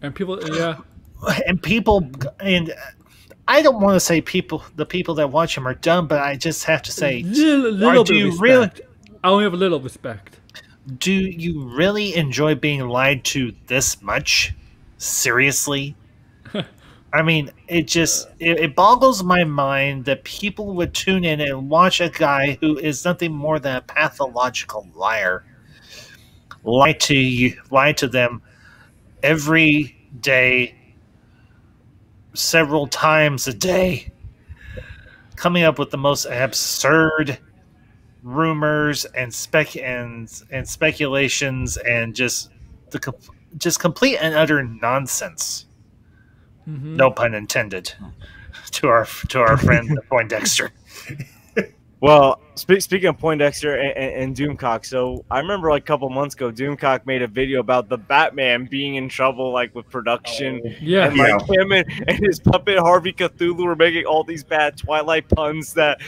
And people, yeah. And I don't want to say the people that watch him are dumb, but I just have to say, little bit of respect. I only have a little respect. Do you really enjoy being lied to this much? Seriously? I mean, it boggles my mind that people would tune in and watch a guy who is nothing more than a pathological liar lie to them every day, several times a day, coming up with the most absurd rumors and speculations and just complete and utter nonsense. Mm-hmm. No pun intended. To our friend Poindexter. Well, speaking of Poindexter and Doomcock, so I remember like a couple months ago, Doomcock made a video about the Batman being in trouble, like with production. Yeah, and like him and his puppet Harvey Cthulhu were making all these bad Twilight puns that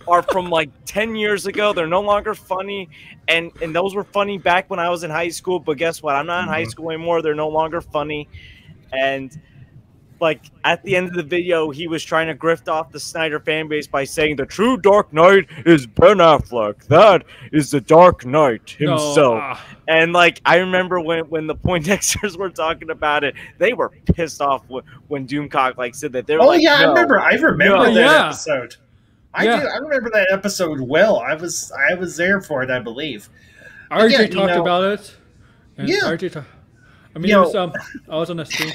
are from like 10 years ago. They're no longer funny, and those were funny back when I was in high school. But guess what? I'm not in high school anymore. They're no longer funny, and like at the end of the video, he was trying to grift off the Snyder fan base by saying the true Dark Knight is Ben Affleck. That is the Dark Knight himself. No. And like I remember when the Poindexters were talking about it, they were pissed off when Doomcock like said that. They were like, yeah, no, I remember that episode. I do. I remember that episode well. I was there for it, I believe. RJ talked about it. And yeah. RJ I mean, it was, I was on the stream.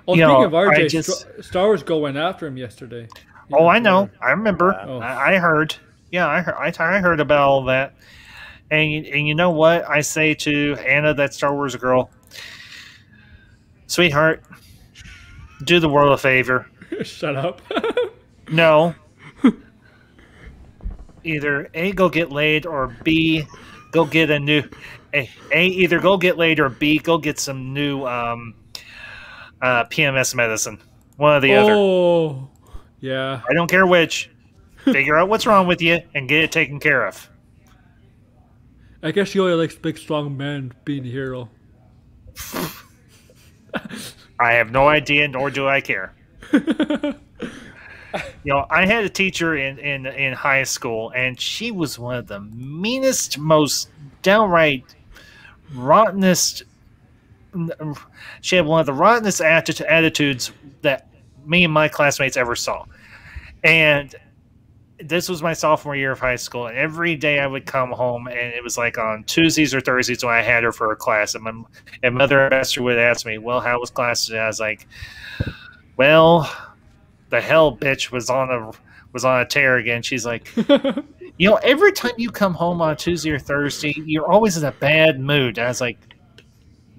Oh, speaking of RJ, Star Wars went after him yesterday. I know. I remember. I heard. Yeah, I heard about all that. And you know what I say to Anna, that Star Wars girl? Sweetheart, do the world a favor. Shut up. No. Either A, go get laid, or B, go get a new... either go get laid, or B, go get some new... PMS medicine. One or the other. Oh, yeah. I don't care which. Figure out what's wrong with you and get it taken care of. I guess she only likes big, strong men being the hero. I have no idea, nor do I care. I had a teacher in high school, and she was one of the meanest, most downright rottenest. She had one of the rottenest attitudes that me and my classmates ever saw. And this was my sophomore year of high school, and every day I would come home, and it was like on Tuesdays or Thursdays when I had her for a class, and Mother Esther would ask me, well, how was class today? I was like, well, the hell bitch was on a tear again. She's like, every time you come home on Tuesday or Thursday, you're always in a bad mood. And I was like,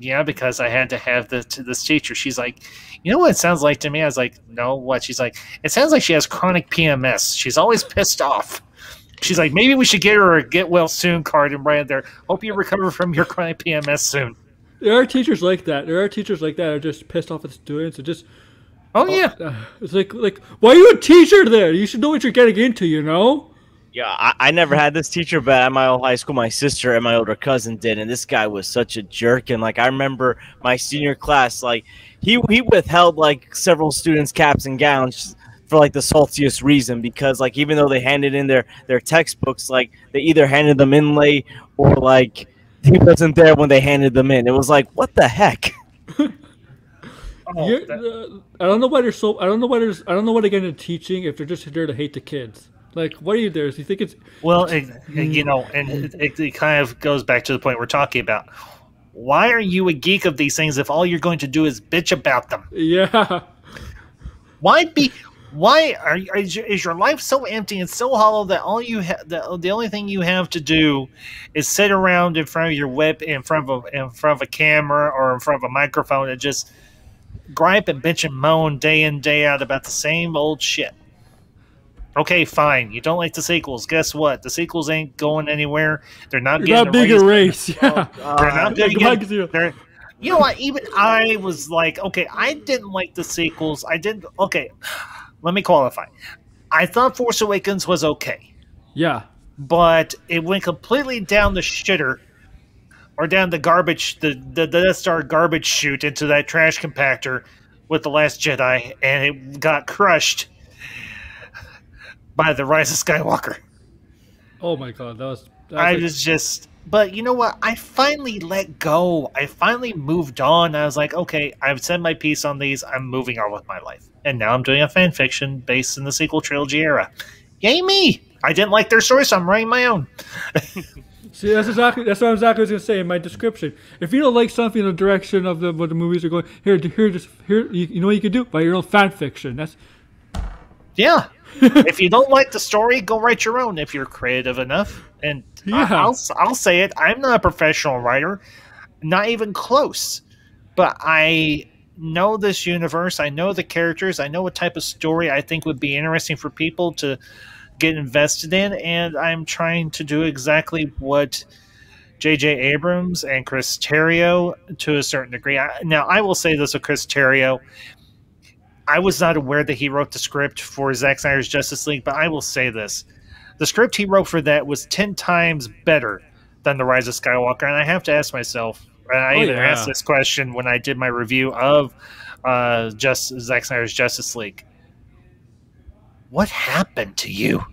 yeah, because I had to have this teacher. She's like, you know what it sounds like to me? I was like, no, what? She's like, it sounds like she has chronic PMS. She's always pissed off. She's like, maybe we should get her a get well soon card and write there. Hope you recover from your chronic PMS soon. There are teachers like that. There are teachers like that who are just pissed off at students and just. Oh yeah. It's like, why are you a teacher there? You should know what you're getting into, you know? Yeah, I never had this teacher, but at my old high school, my sister and my older cousin did, and this guy was such a jerk. And like I remember my senior class, like he withheld like several students' caps and gowns for like the saltiest reason, because like even though they handed in their textbooks, like they either handed them in late or like he wasn't there when they handed them in. It was like, what the heck? I don't know why they're so. I don't know why they get into teaching if they're just there to hate the kids. Like, what are you there? Do you think it's... Well, and it kind of goes back to the point we're talking about. Why are you a geek of these things if all you're going to do is bitch about them? Yeah. Is your life so empty and so hollow that the only thing you have to do is sit around in front of your in front of a camera or in front of a microphone and just gripe and bitch and moan day in, day out about the same old shit. Okay, fine. You don't like the sequels. Guess what? The sequels ain't going anywhere. They're not getting Not big a race. Yeah. They're not going to Like, get. They're, you know what? Even I was like, okay, I didn't like the sequels. I didn't. Okay, let me qualify. I thought Force Awakens was okay. Yeah. But it went completely down the shitter, or down the garbage, the Death Star garbage chute into that trash compactor with The Last Jedi, and it got crushed by The Rise of Skywalker. Oh my god, that was was just. But you know what? I finally let go. I finally moved on. I was like, okay, I've said my piece on these. I'm moving on with my life. And now I'm doing a fan fiction based in the sequel trilogy era. Yay me! I didn't like their story, so I'm writing my own. See, that's what I was going to say in my description. If you don't like something in the direction of what the movies are going, here, you know what you can do? By your own fan fiction. That's yeah. If you don't like the story, go write your own if you're creative enough. And yeah. I'll say it. I'm not a professional writer, not even close. But I know this universe. I know the characters. I know what type of story I think would be interesting for people to get invested in. And I'm trying to do exactly what J.J. Abrams and Chris Terrio to a certain degree. Now, I will say this with Chris Terrio. I was not aware that he wrote the script for Zack Snyder's Justice League, but I will say this. The script he wrote for that was 10 times better than The Rise of Skywalker, and I have to ask myself, and I asked this question when I did my review of Zack Snyder's Justice League. What happened to you?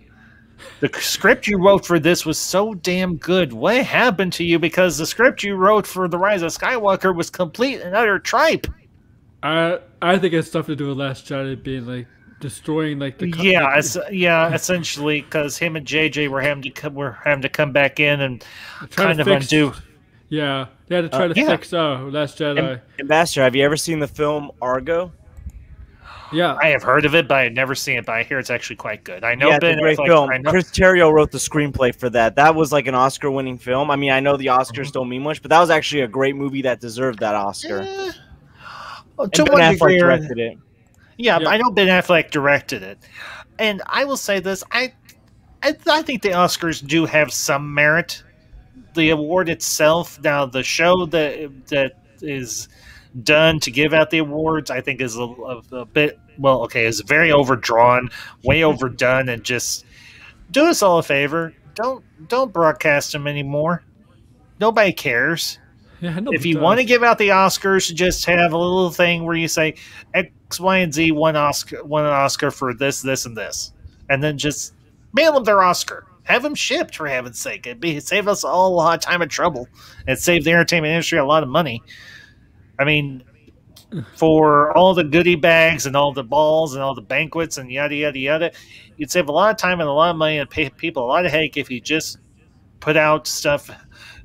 The script you wrote for this was so damn good. What happened to you? Because the script you wrote for The Rise of Skywalker was complete and utter tripe. I think it's stuff to do with Last Jedi being like destroying like the essentially because him and JJ were having to come back in and kind of undo. Yeah, they had to try to fix Last Jedi. Ambassador, have you ever seen the film Argo? Yeah, I have heard of it, but I've never seen it. But I hear it's actually quite good. I know it's a great film. Chris Terrio wrote the screenplay for that. That was like an Oscar-winning film. I mean, I know the Oscars don't mean much, but that was actually a great movie that deserved that Oscar. To one degree, directed it. Yeah, I know Ben Affleck directed it, and I will say this: I think the Oscars do have some merit. The award itself, now the show that is done to give out the awards, I think is a bit is very overdrawn, way overdone, and just do us all a favor: don't broadcast them anymore. Nobody cares. Yeah, if you want to give out the Oscars, just have a little thing where you say X, Y, and Z won an Oscar for this, this, and this, and then just mail them their Oscar. Have them shipped, for heaven's sake. It'd save us all a lot of time and trouble. It'd save the entertainment industry a lot of money. I mean, for all the goodie bags and all the balls and all the banquets and yada, yada, yada, you'd save a lot of time and a lot of money and pay people a lot of headache if you just put out stuff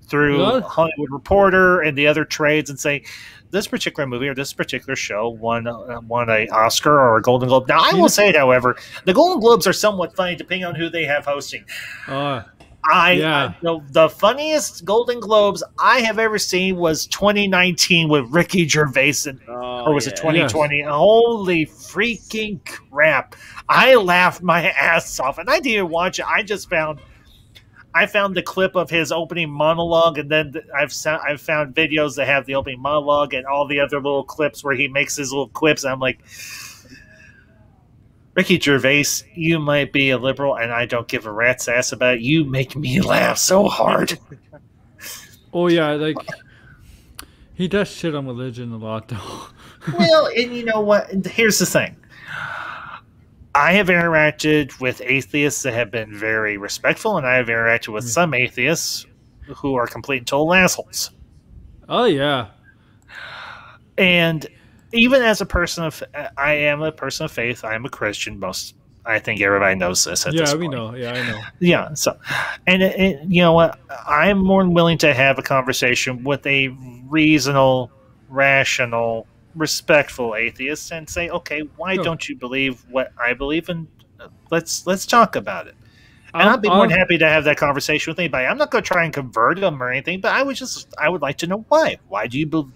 through Hollywood Reporter and the other trades and say, this particular movie or this particular show won a Oscar or a Golden Globe. Now, I will say it, however, the Golden Globes are somewhat funny depending on who they have hosting. The funniest Golden Globes I have ever seen was 2019 with Ricky Gervais, or was it 2020? Yes. Holy freaking crap. I laughed my ass off, and I didn't even watch it. I found the clip of his opening monologue, and then I've found videos that have the opening monologue and all the other little clips where he makes his little quips. And I'm like, Ricky Gervais, you might be a liberal, and I don't give a rat's ass about it. You make me laugh so hard. Oh, yeah, like, he does shit on religion a lot, though. Well, and you know what? Here's the thing. I have interacted with atheists that have been very respectful, and I have interacted with some atheists who are complete and total assholes. Oh, yeah. And even as a person I am a person of faith. I am a Christian. I think everybody knows this at this point. Yeah, we know. Yeah, I know. Yeah, so, and you know what? I'm more than willing to have a conversation with a reasonable, rational, respectful atheist and say, okay, why don't you believe what I believe, and let's talk about it. And I'd be more than happy to have that conversation with anybody. I'm not going to try and convert them or anything, but I would like to know why. Why do you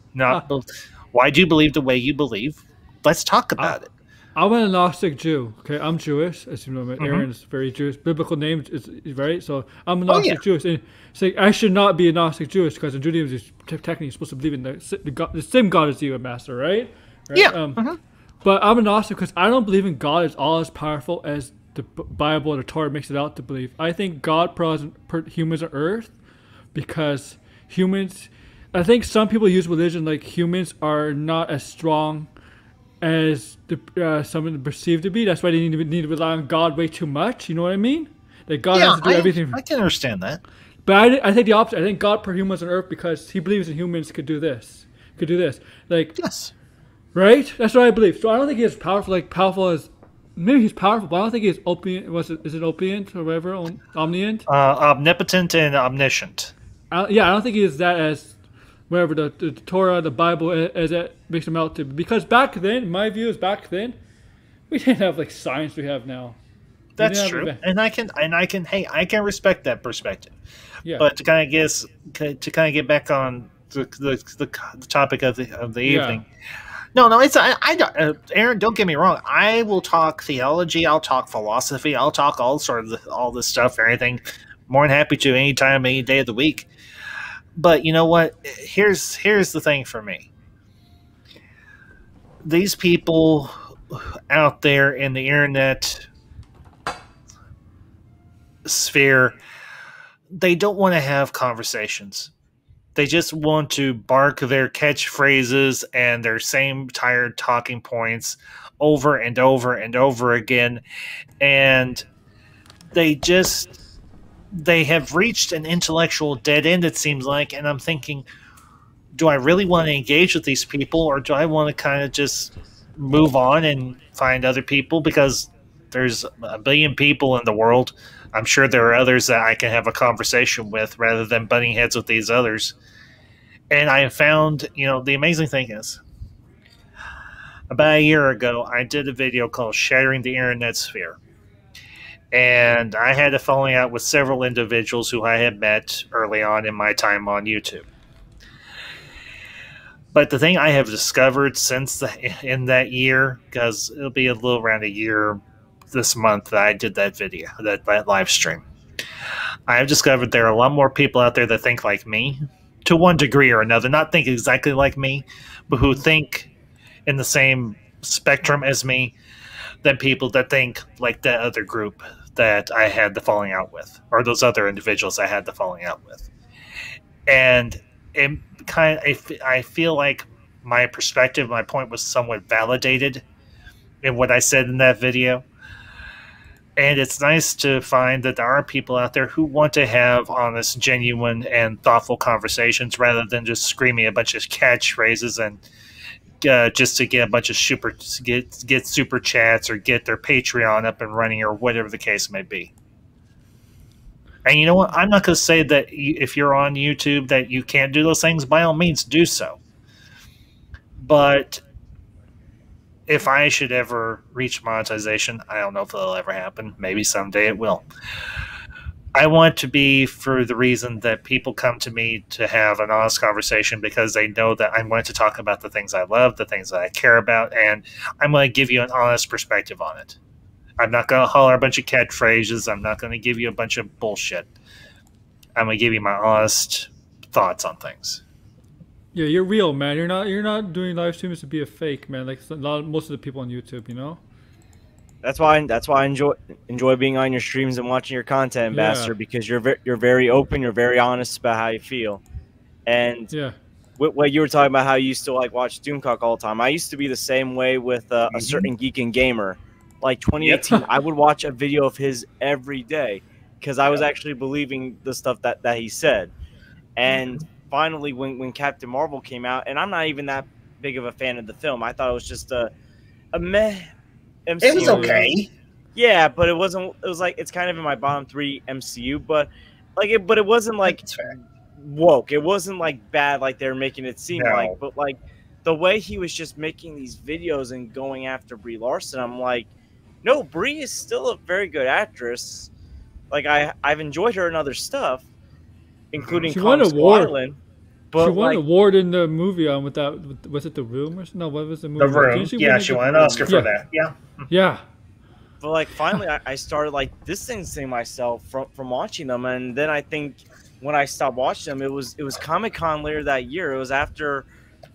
why do you believe the way you believe? let's talk about it. I'm an agnostic Jew. Okay, I'm Jewish. As you know, Aaron is very Jewish. Biblical name is right. So I'm an agnostic Jewish. And it's like I should not be a agnostic Jewish because in Judaism, you're technically supposed to believe in the same God as you, and Master, right? Yeah. But I'm agnostic because I don't believe in God as all as powerful as the Bible or the Torah makes it out to believe. I think God put humans on Earth because humans. I think some people use religion like humans are not as strong as some of them perceive to be. That's why they need to rely on God way too much. You know what I mean? That God has to do everything. I can understand that. But I think the opposite. I think God put humans on Earth because He believes in humans could do this. Like yes, right? That's what I believe. So I don't think He's powerful. Like powerful as maybe He's powerful, but I don't think He's opient. Is it opient or whatever? Omniscient? Omnipotent and omniscient. I don't think He is that as. Whatever the Torah, the Bible, as it makes them out to. Because back then, my view is back then, we didn't have like science we have now. That's true, and I can respect that perspective. Yeah. But to kind of get back on the topic of the evening. No, it's Aaron. Don't get me wrong. I will talk theology. I'll talk philosophy. I'll talk all this stuff. Anything. More than happy to anytime, any day of the week. But you know what? Here's the thing for me. These people out there in the internet sphere, they don't want to have conversations. They just want to bark their catchphrases and their same tired talking points over and over and over again. And they have reached an intellectual dead end, it seems like, and I'm thinking, do I really want to engage with these people, or do I want to kind of just move on and find other people? Because there's a billion people in the world. I'm sure there are others that I can have a conversation with rather than butting heads with these others. And I have found, the amazing thing is, about a year ago, I did a video called Shattering the Internet Sphere. And I had a falling out with several individuals who I had met early on in my time on YouTube. But the thing I have discovered in that year, because it'll be a little around a year this month that I did that video, that live stream, I have discovered there are a lot more people out there that think like me, to one degree or another. Not think exactly like me, but who think in the same spectrum as me, than people that think like that other group that I had the falling out with, or those other individuals I had the falling out with. And I feel like my perspective, my point was somewhat validated in what I said in that video. And it's nice to find that there are people out there who want to have honest, genuine, and thoughtful conversations rather than just screaming a bunch of catchphrases and just to get a bunch of get super chats or get their Patreon up and running or whatever the case may be. And you know what? I'm not going to say that if you're on YouTube that you can't do those things. By all means, do so. But if I should ever reach monetization, I don't know if it'll ever happen. Maybe someday it will. I want to be for the reason that people come to me to have an honest conversation because they know that I'm going to talk about the things I love, the things that I care about, and I'm going to give you an honest perspective on it. I'm not going to holler a bunch of catchphrases. I'm not going to give you a bunch of bullshit. I'm going to give you my honest thoughts on things. Yeah, you're real, man. You're not doing live streams to be a fake, man. Like most of the people on YouTube, That's why I enjoy being on your streams and watching your content, Ambassador, because you're very open, you're very honest about how you feel, and what you were talking about, how you used to like watch Doomcock all the time. I used to be the same way with a certain Geek and Gamer. Like 2018, I would watch a video of his every day because I was actually believing the stuff that he said. And finally, when Captain Marvel came out, and I'm not even that big of a fan of the film, I thought it was just a meh MCU. It was okay. Yeah, but it wasn't. It was like it's kind of in my bottom 3 MCU, but it wasn't like woke. It wasn't like bad like they were making it seem like. But like the way he was just making these videos and going after Brie Larson, I'm like, no, Brie is still a very good actress. Like I've enjoyed her in other stuff, including Kong Skull Island. But she won an like, award in the movie with that. Was it The Room or no? What was the movie? The Room. Didn't Yeah, win she the- won an Oscar for that. Yeah. Yeah. but like finally, I started like distancing myself from watching them, and then I think when I stopped watching them, it was Comic-Con later that year. It was after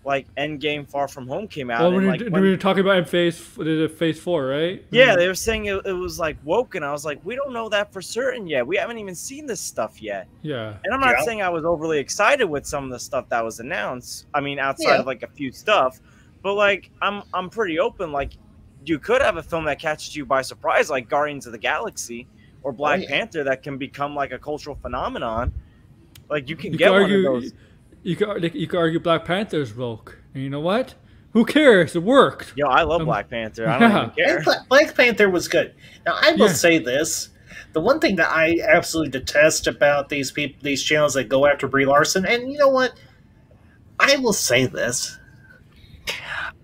like Endgame Far From Home came out. Well, and, when we were talking about in phase 4, right? Yeah, they were saying it was like woke, and I was like, we don't know that for certain yet. We haven't even seen this stuff yet. Yeah. And I'm not saying I was overly excited with some of the stuff that was announced. I mean, outside Yeah. of like a few stuff, but like I'm pretty open. Like, you could have a film that catches you by surprise, like Guardians of the Galaxy or Black Panther, that can become like a cultural phenomenon. Like you can get one of those. You could argue Black Panther's woke, and you know what? Who cares? It worked. Yo, I love Black Panther. I don't even care. Black Panther was good. Now, I will say this. The one thing that I absolutely detest about these channels that go after Brie Larson, and you know what? I will say this.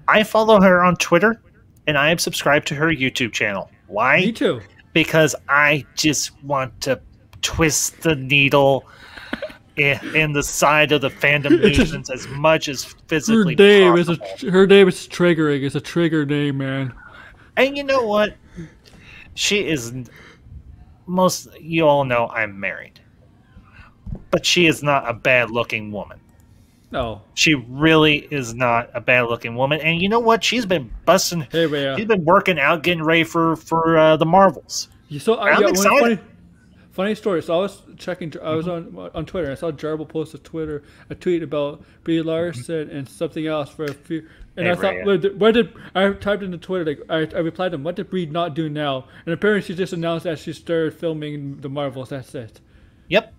I follow her on Twitter, and I am subscribed to her YouTube channel. Why? Me too. Because I just want to twist the needle in the side of the fandom nuisance as much as physically possible. Her name is triggering. It's a trigger name, man. And you know what? She is you all know I'm married. But she is not a bad-looking woman. No. She really is not a bad-looking woman. And you know what? She's been busting. She's been working out, getting ready for the Marvels. I'm excited. Funny story. So I was checking. I was on Twitter. I saw Jarble post a tweet about Brie Larson and something else for a few. And I thought, what did I typed into Twitter? Like I replied to him, what did Brie not do now? And apparently she just announced that she started filming the Marvels. That's it. Yep.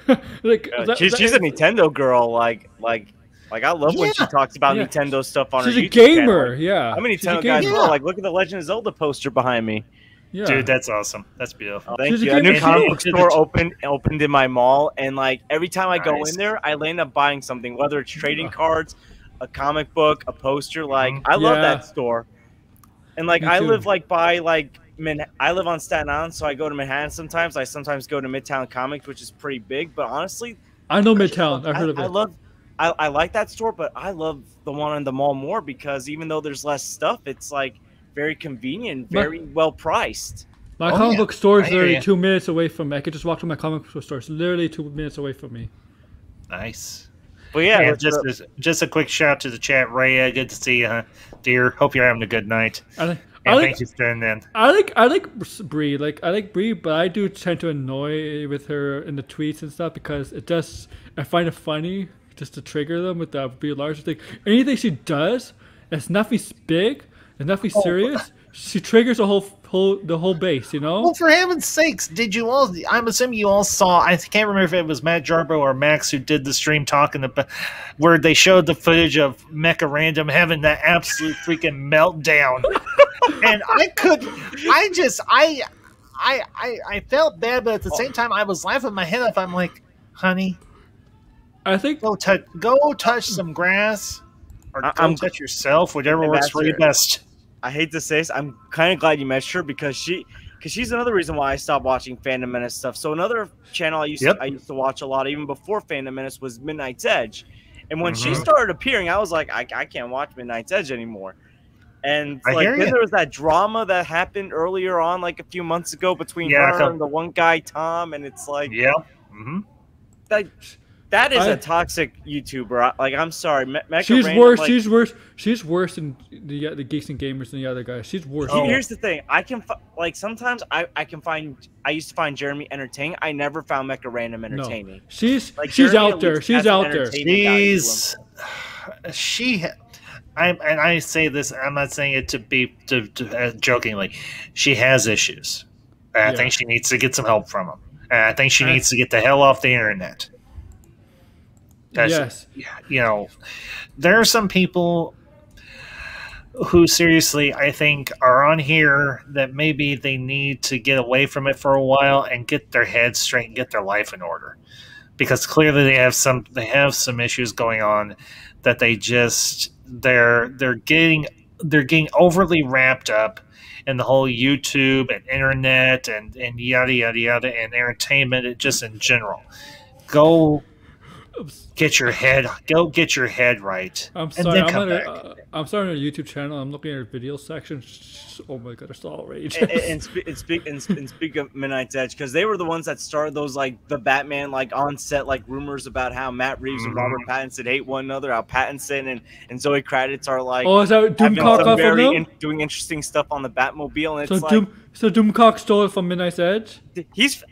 She's a Nintendo girl. Like I love when she talks about Nintendo stuff on her YouTube channel. She's a gamer. Yeah. I'm a Nintendo guy as well. Like, look at the Legend of Zelda poster behind me. Yeah. Dude, that's awesome. That's beautiful. Thank you. A new comic book store opened in my mall, and like every time I go in there, I end up buying something, whether it's trading cards, a comic book, a poster. Like I love that store. And like I live like by like I live on Staten Island, so I go to Manhattan sometimes. I sometimes go to Midtown Comics, which is pretty big. But honestly, I know Midtown. I've heard of it. I like that store, but I love the one in the mall more because even though there's less stuff, it's like very convenient, very well priced. My comic book store is literally 2 minutes away from me. I could just walk to my comic book store. It's literally 2 minutes away from me. Nice. Well, yeah. Just a quick shout out to the chat, Raya. Good to see you, dear. Hope you're having a good night. Thank you for tuning in. I like Brie. I like Brie, but I do tend to annoy with her in the tweets and stuff because I find it funny just to trigger them with the Brie Larson thing. Anything she does, it's nothing big. It's nothing serious. She triggers the whole base, you know? Well, for heaven's sakes, did you all... I'm assuming you all saw... I can't remember if it was Matt Jarbo or Max who did the stream talking about... where they showed the footage of Mecha Random having that absolute freaking meltdown. And I felt bad, but at the same time, I was laughing my head off. I'm like, honey, I think... Go touch some grass. Or touch yourself, whatever works for you best. I hate to say this, I'm kind of glad you mentioned her because she's another reason why I stopped watching Fandom Menace stuff. So another channel I used to watch a lot, even before Fandom Menace, was Midnight's Edge. And when she started appearing, I was like, I can't watch Midnight's Edge anymore. And then there was that drama that happened earlier on, like a few months ago, between her and the one guy, Tom, and it's like, that is a toxic YouTuber. Like, I'm sorry, she's worse. She's worse than the Geeks and Gamers than the other guys. She's worse. Here's the thing: sometimes I can find. I used to find Jeremy entertaining. I never found Mecha Random entertaining. No. She's out there. She's out there. I say this. I'm not saying it to be jokingly. She has issues. And I think she needs to get some help from them. And I think she needs to get the hell off the internet. Yes. You know, there are some people who seriously, I think, are on here that maybe they need to get away from it for a while and get their heads straight and get their life in order. Because clearly they have some issues going on that they're getting overly wrapped up in the whole YouTube and internet and yada yada yada and entertainment just in general. Get your head right. I'm And sorry. then come back. I'm starting a YouTube channel. I'm looking at your video section. Oh my god, it's all outrageous. And speak of Midnight's Edge, because they were the ones that started those like the Batman like on set like rumors about how Matt Reeves and Robert Pattinson hate one another, how Pattinson and Zoe Kravitz are like Oh, is that Doomcock off of them? Doing interesting stuff on the Batmobile, and So it's Doomcock stole it from Midnight's Edge.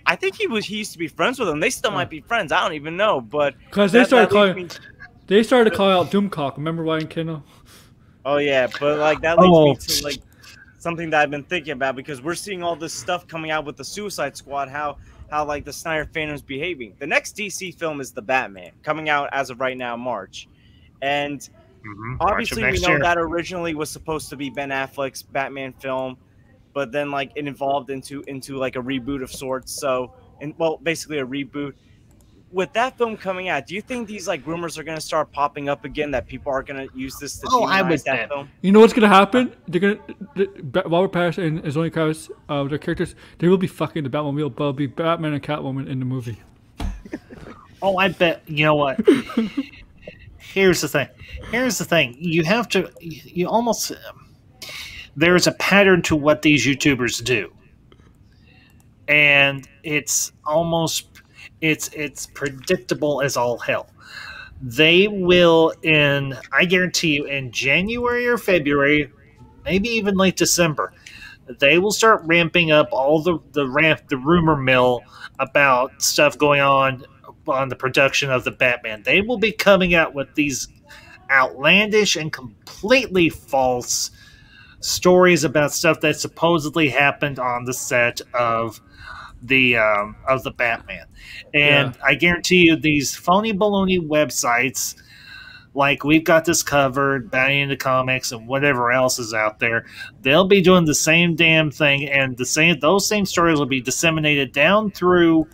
I think he used to be friends with them. They still might be friends. I don't even know, but because they started calling out Doomcock. Remember Ryan Kinno? Oh yeah, but like that leads me to like something that I've been thinking about, because we're seeing all this stuff coming out with the Suicide Squad, how like the Snyder fandom's behaving. The next DC film is the Batman, coming out as of right now, March, and obviously we know that originally was supposed to be Ben Affleck's Batman film, but then like it evolved into like a reboot of sorts. So, basically a reboot. With that film coming out, do you think these like rumors are going to start popping up again, that people are going to use this to demonize that film? You know what's going to happen? They're Robert Pattinson and Zoe Kravitz, their characters, they will be fucking the Batmobile, but it'll be Batman and Catwoman in the movie. Oh, I bet. You know what? Here's the thing. You have to. You almost. There's a pattern to what these YouTubers do, and it's almost. It's predictable as all hell. They will, I guarantee you, in January or February, maybe even late December, they will start ramping up all the rumor mill about stuff going on the production of the Batman. They will be coming out with these outlandish and completely false stories about stuff that supposedly happened on the set of the Batman. And I guarantee you, these phony baloney websites like We've Got This Covered, Bounty into Comics, and whatever else is out there, they'll be doing the same damn thing, and those same stories will be disseminated down through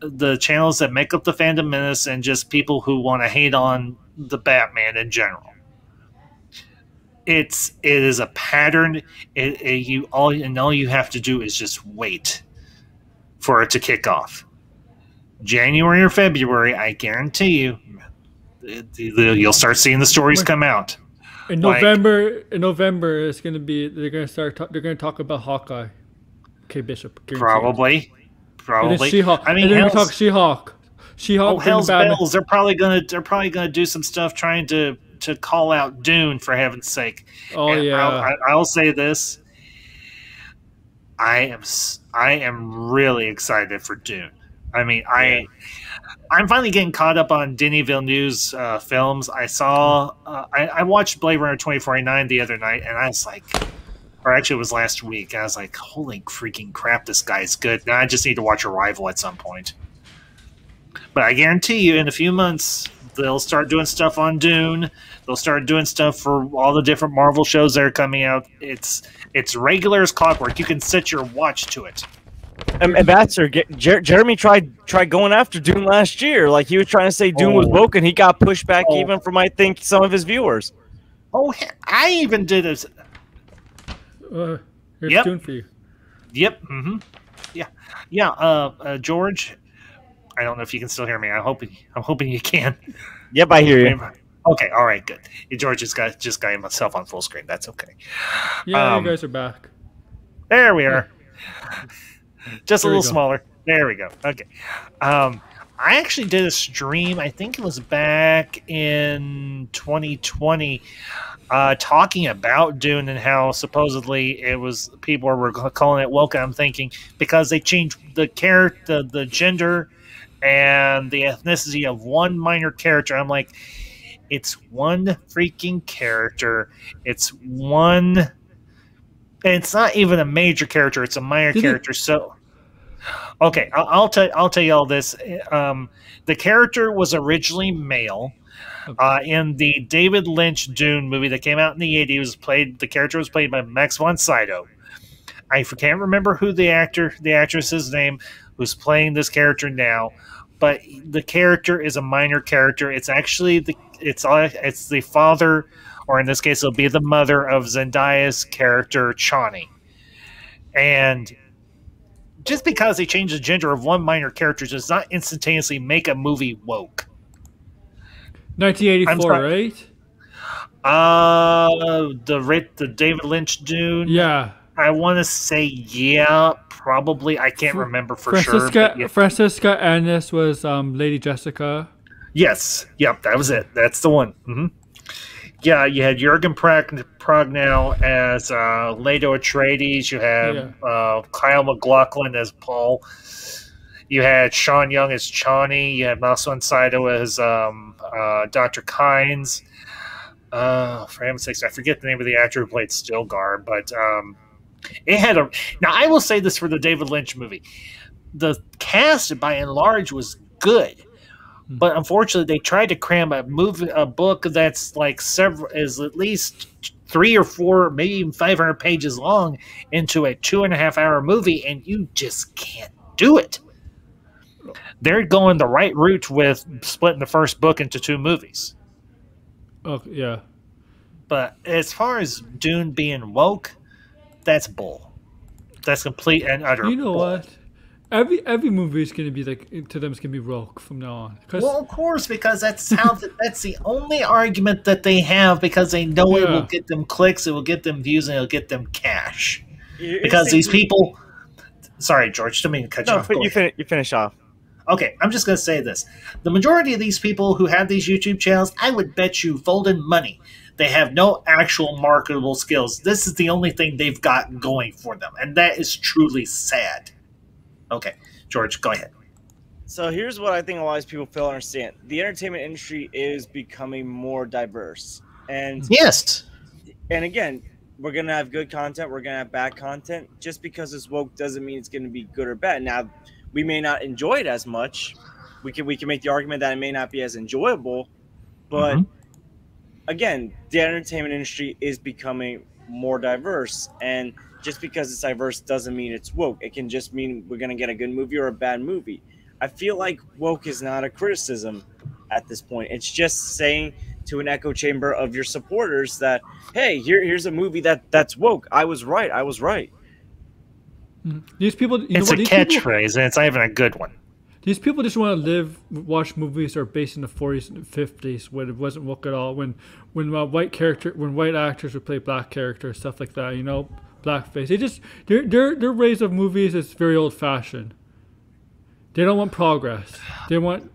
the channels that make up the Fandom Menace and just people who want to hate on the Batman in general. It is a pattern. All you have to do is just wait for it to kick off. January or February, I guarantee you, you'll start seeing the stories come out. In November, it's going to be. They're going to talk about Hawkeye. Kate Bishop. Probably. She-Hulk. I mean, they're going to talk She-Hulk. Oh, hell's bells! They're probably going to do some stuff trying to call out Dune, for heaven's sake. Oh, and yeah. I'll say this. I am really excited for Dune. I mean, I'm finally getting caught up on Denis Villeneuve's films. I watched Blade Runner 2049 the other night, and I was like, or actually it was last week, I was like, holy freaking crap, this guy's good. Now I just need to watch Arrival at some point. But I guarantee you, in a few months, they'll start doing stuff on Dune. They'll start doing stuff for all the different Marvel shows that are coming out. It's regular as clockwork. You can set your watch to it. Ambassador, Jeremy tried going after Dune last year. Like, he was trying to say Dune was woke, and he got pushed back even from, I think, some of his viewers. Oh, I even did a... here's Dune for you. Yep. Yeah. George, I don't know if you can still hear me. I'm hoping you can. Yep, I hear you. Okay, all right, good. George just got himself on full screen. That's okay. Yeah, you guys are back. There we are. Just a little smaller. There we go. Okay. I actually did a stream, I think it was back in 2020, talking about Dune and how supposedly people were calling it woke. I'm thinking because they changed the gender and the ethnicity of one minor character. I'm like, it's one freaking character. It's one. It's not even a major character. It's a minor character. So, okay, I'll tell you all this. The character was originally male. In the David Lynch Dune movie that came out in the 80s, the character was played by Max von Sydow. I can't remember who the actress's name who's playing this character now, but the character is a minor character. It's actually it's the father, or in this case, it'll be the mother of Zendaya's character, Chani. And just because they change the gender of one minor character does not instantaneously make a movie woke. 1984, right? The David Lynch Dune. Yeah. I want to say probably. I can't remember for sure. Francisca Annis was Lady Jessica. Yes. Yep. That was it. That's the one. Mm-hmm. Yeah, you had Jurgen Prognell as Leto Atreides. You had Kyle MacLachlan as Paul. You had Sean Young as Chani. You had Mason Saito as Dr. Kynes. For heaven's sakes, I forget the name of the actor who played Stilgar, but it had a. Now, I will say this for the David Lynch movie: the cast, by and large, was good. But unfortunately, they tried to cram a book that's like is at least 3 or 4, maybe even 500 pages long into a 2.5-hour movie, and you just can't do it. They're going the right route with splitting the first book into 2 movies. Oh yeah. But as far as Dune being woke, that's bull. That's complete and utter. You know bull. what? Every movie is going to be like, to them, it's going to be woke from now on. Well, of course, because that's how that's the only argument that they have, because they know it will get them clicks, it will get them views, and it'll get them cash. Because these people. Sorry, George, didn't mean to cut you off. No, you finish off. Okay, I'm just going to say this. The majority of these people who have these YouTube channels, I would bet you folded money, they have no actual marketable skills. This is the only thing they've got going for them, and that is truly sad. Okay, George, go ahead. So here's what I think a lot of people fail to understand. The entertainment industry is becoming more diverse. And yes. And again, we're going to have good content. We're going to have bad content. Just because it's woke doesn't mean it's going to be good or bad. Now, we may not enjoy it as much. We can make the argument that it may not be as enjoyable. But again, the entertainment industry is becoming more diverse. And just because it's diverse doesn't mean it's woke. It can just mean we're going to get a good movie or a bad movie. I feel like woke is not a criticism at this point. It's just saying to an echo chamber of your supporters that, hey, here's a movie that's woke. I was right. I was right. These people, it's a catchphrase, and it's not even a good one. These people just want to watch movies that are based in the 40s and 50s when it wasn't woke at all. When white actors would play black characters, stuff like that, blackface. Their ways of movies is very old fashioned. They don't want progress. They want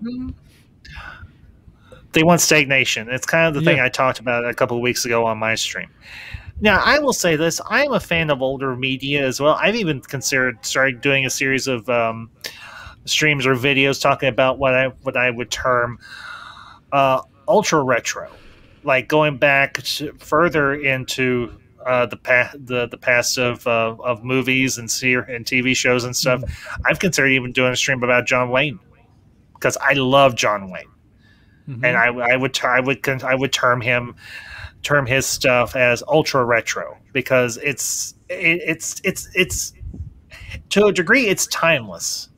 stagnation. It's kind of the thing I talked about a couple of weeks ago on my stream. Now, I will say this. I'm a fan of older media as well. I've even started doing a series of streams or videos talking about what I would term ultra retro, like going back further into the past of movies and TV shows and stuff. I've considered even doing a stream about John Wayne, because I love John Wayne, and I would term his stuff as ultra retro, because it's to a degree it's timeless,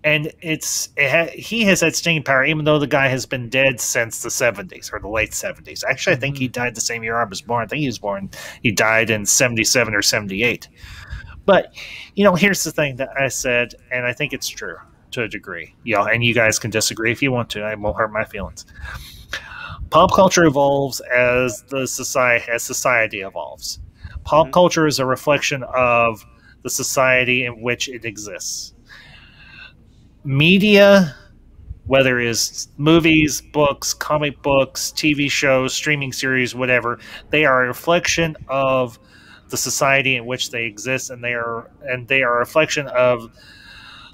and he has that staying power, even though the guy has been dead since the 70s or the late 70s. Actually, I think he died the same year I was born. I think he died in 77 or 78. But here's the thing that I said, and I think it's true to a degree. And you guys can disagree if you want to. I won't hurt my feelings. Pop culture evolves as society evolves. Pop culture is a reflection of the society in which it exists. Media, whether it's movies, books, comic books, TV shows, streaming series, whatever, they are a reflection of the society in which they exist, and they are a reflection of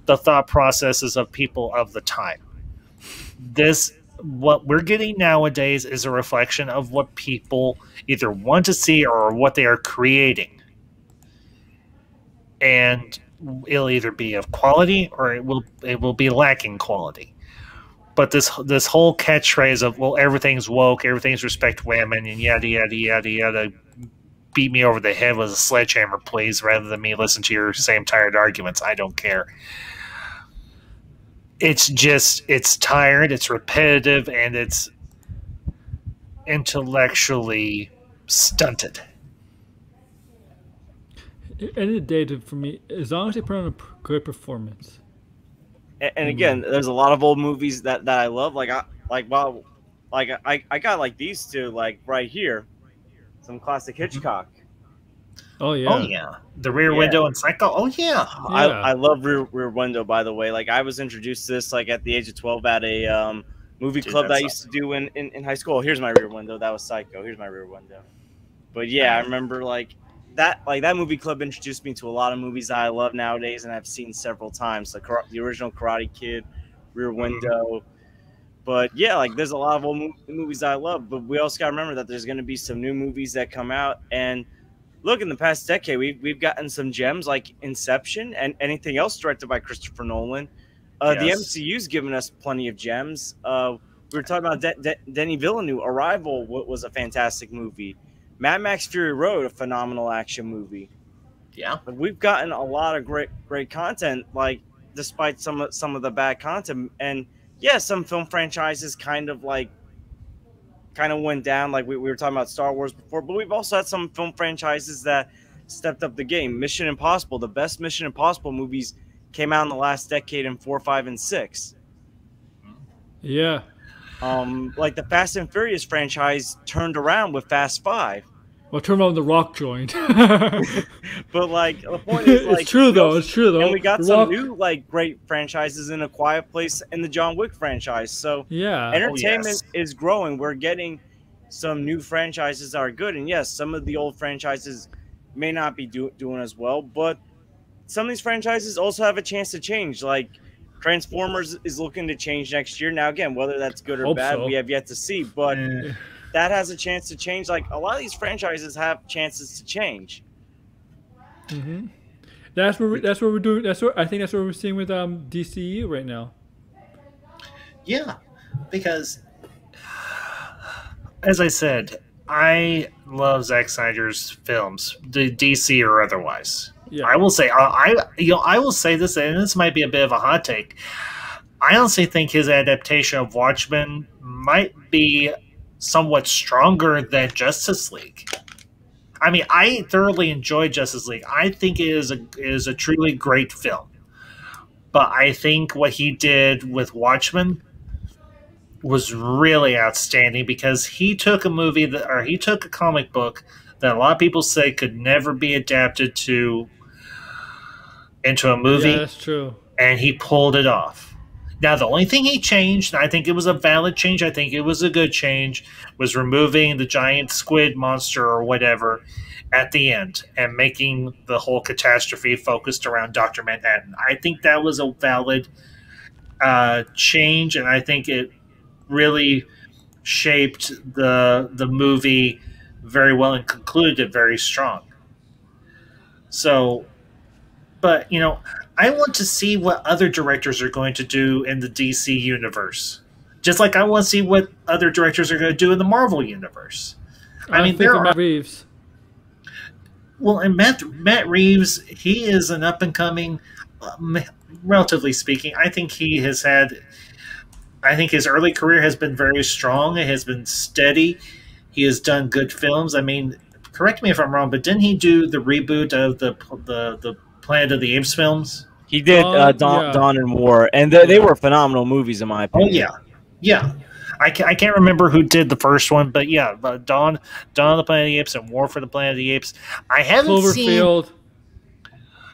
the thought processes of people of the time. What we're getting nowadays is a reflection of what people either want to see or what they are creating. And it'll either be of quality or it will be lacking quality. But this whole catchphrase of, well, everything's woke, everything's respect women, and yada yada yada yada, beat me over the head with a sledgehammer, please, rather than me listen to your same tired arguments. I don't care. It's tired, it's repetitive, and it's intellectually stunted. At the end of the day, for me, as long as they put on a good performance. And again, there's a lot of old movies that I love. like I got like these two like right here, some classic Hitchcock. Oh yeah. Oh yeah, the Rear Yeah. Window and Psycho. Oh yeah. I love Rear Window, by the way. Like I was introduced to this like at the age of 12 at a movie Dude, club that I that's used to do in high school. Here's my Rear Window. That was Psycho. Here's my Rear Window. But yeah, I remember like that movie club introduced me to a lot of movies that I love nowadays and I've seen several times. The original Karate Kid, Rear Window. But yeah, like there's a lot of old movies that I love, but we also got to remember that there's going to be some new movies that come out. And look, in the past decade, we've gotten some gems like Inception and anything else directed by Christopher Nolan. The MCU's given us plenty of gems. We were talking about Denis Villeneuve. Arrival was a fantastic movie. Mad Max Fury Road, a phenomenal action movie. Yeah. But we've gotten a lot of great content, like despite some of the bad content. And yeah, some film franchises kind of went down. Like we were talking about Star Wars before, but we've also had some film franchises that stepped up the game. Mission Impossible, the best Mission Impossible movies came out in the last decade in 4, 5, and 6. Yeah. Like the Fast and Furious franchise turned around with Fast 5. Well, turn on the Rock joint. But like the point is, like, it's true though. It's true though. And we got The some Rock- new like great franchises in A Quiet Place and the John Wick franchise. So Yeah. entertainment is growing. We're getting some new franchises that are good, and yes, some of the old franchises may not be doing as well, but some of these franchises also have a chance to change. Like Transformers is looking to change next year. Now, again, whether that's good or Hope bad, so. we have yet to see. But that has a chance to change. Like a lot of these franchises have chances to change. Mm-hmm. That's what we're doing. I think that's what we're seeing with DCU right now. Yeah, because as I said, I love Zack Snyder's films, the DC or otherwise. Yeah. I will say, I will say this, and this might be a bit of a hot take. I honestly think his adaptation of Watchmen might be somewhat stronger than Justice League. I mean, I thoroughly enjoyed Justice League. I think it is a truly great film. But I think what he did with Watchmen was really outstanding because he took he took a comic book that a lot of people say could never be adapted into a movie. Yeah, that's true. And he pulled it off. Now, the only thing he changed, and I think it was a valid change, I think it was a good change, was removing the giant squid monster or whatever at the end and making the whole catastrophe focused around Dr. Manhattan. I think that was a valid change, and I think it really shaped the movie very well and concluded it very strong. So, but, you know, I want to see what other directors are going to do in the DC universe. Just like I want to see what other directors are going to do in the Marvel universe. I mean, there are Matt Reeves. Well, and Matt Reeves, he is an up-and-coming, relatively speaking. I think his early career has been very strong. It has been steady. He has done good films. I mean, correct me if I'm wrong, but didn't he do the reboot of the Planet of the Apes films? He did Dawn and War, and they were phenomenal movies in my opinion. Oh, yeah. I can't remember who did the first one, but yeah, Dawn of the Planet of the Apes and War for the Planet of the Apes. I haven't Cloverfield.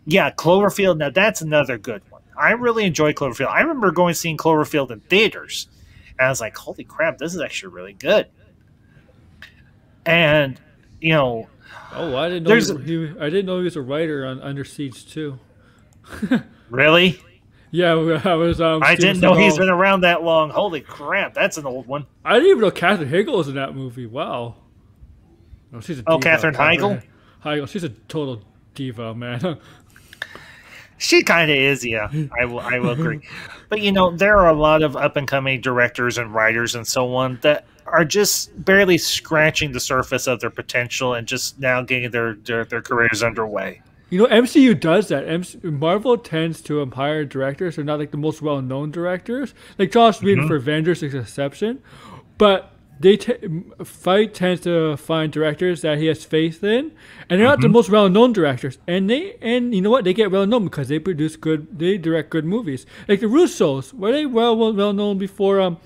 Yeah, Cloverfield. Now that's another good one. I really enjoy Cloverfield. I remember going seeing Cloverfield in theaters, and I was like, "Holy crap, this is actually really good." And you know, I didn't know he was a writer on Under Siege too. Really? Yeah, I was. I didn't know he's been around that long. Holy crap, that's an old one. I didn't even know Katherine Heigl was in that movie. Wow. No, she's a diva. Katherine Heigl? Heigl, she's a total diva, man. She kind of is, yeah. I will agree. But you know, there are a lot of up and coming directors and writers and so on that are just barely scratching the surface of their potential and just now getting their careers underway. You know, MCU does that. Marvel tends to hire directors who are not like the most well-known directors. Like Joss Whedon for Avengers is an exception, but Fight tends to find directors that he has faith in, and they're not the most well-known directors. And you know what? They get well-known because they direct good movies. Like the Russos, were they well known before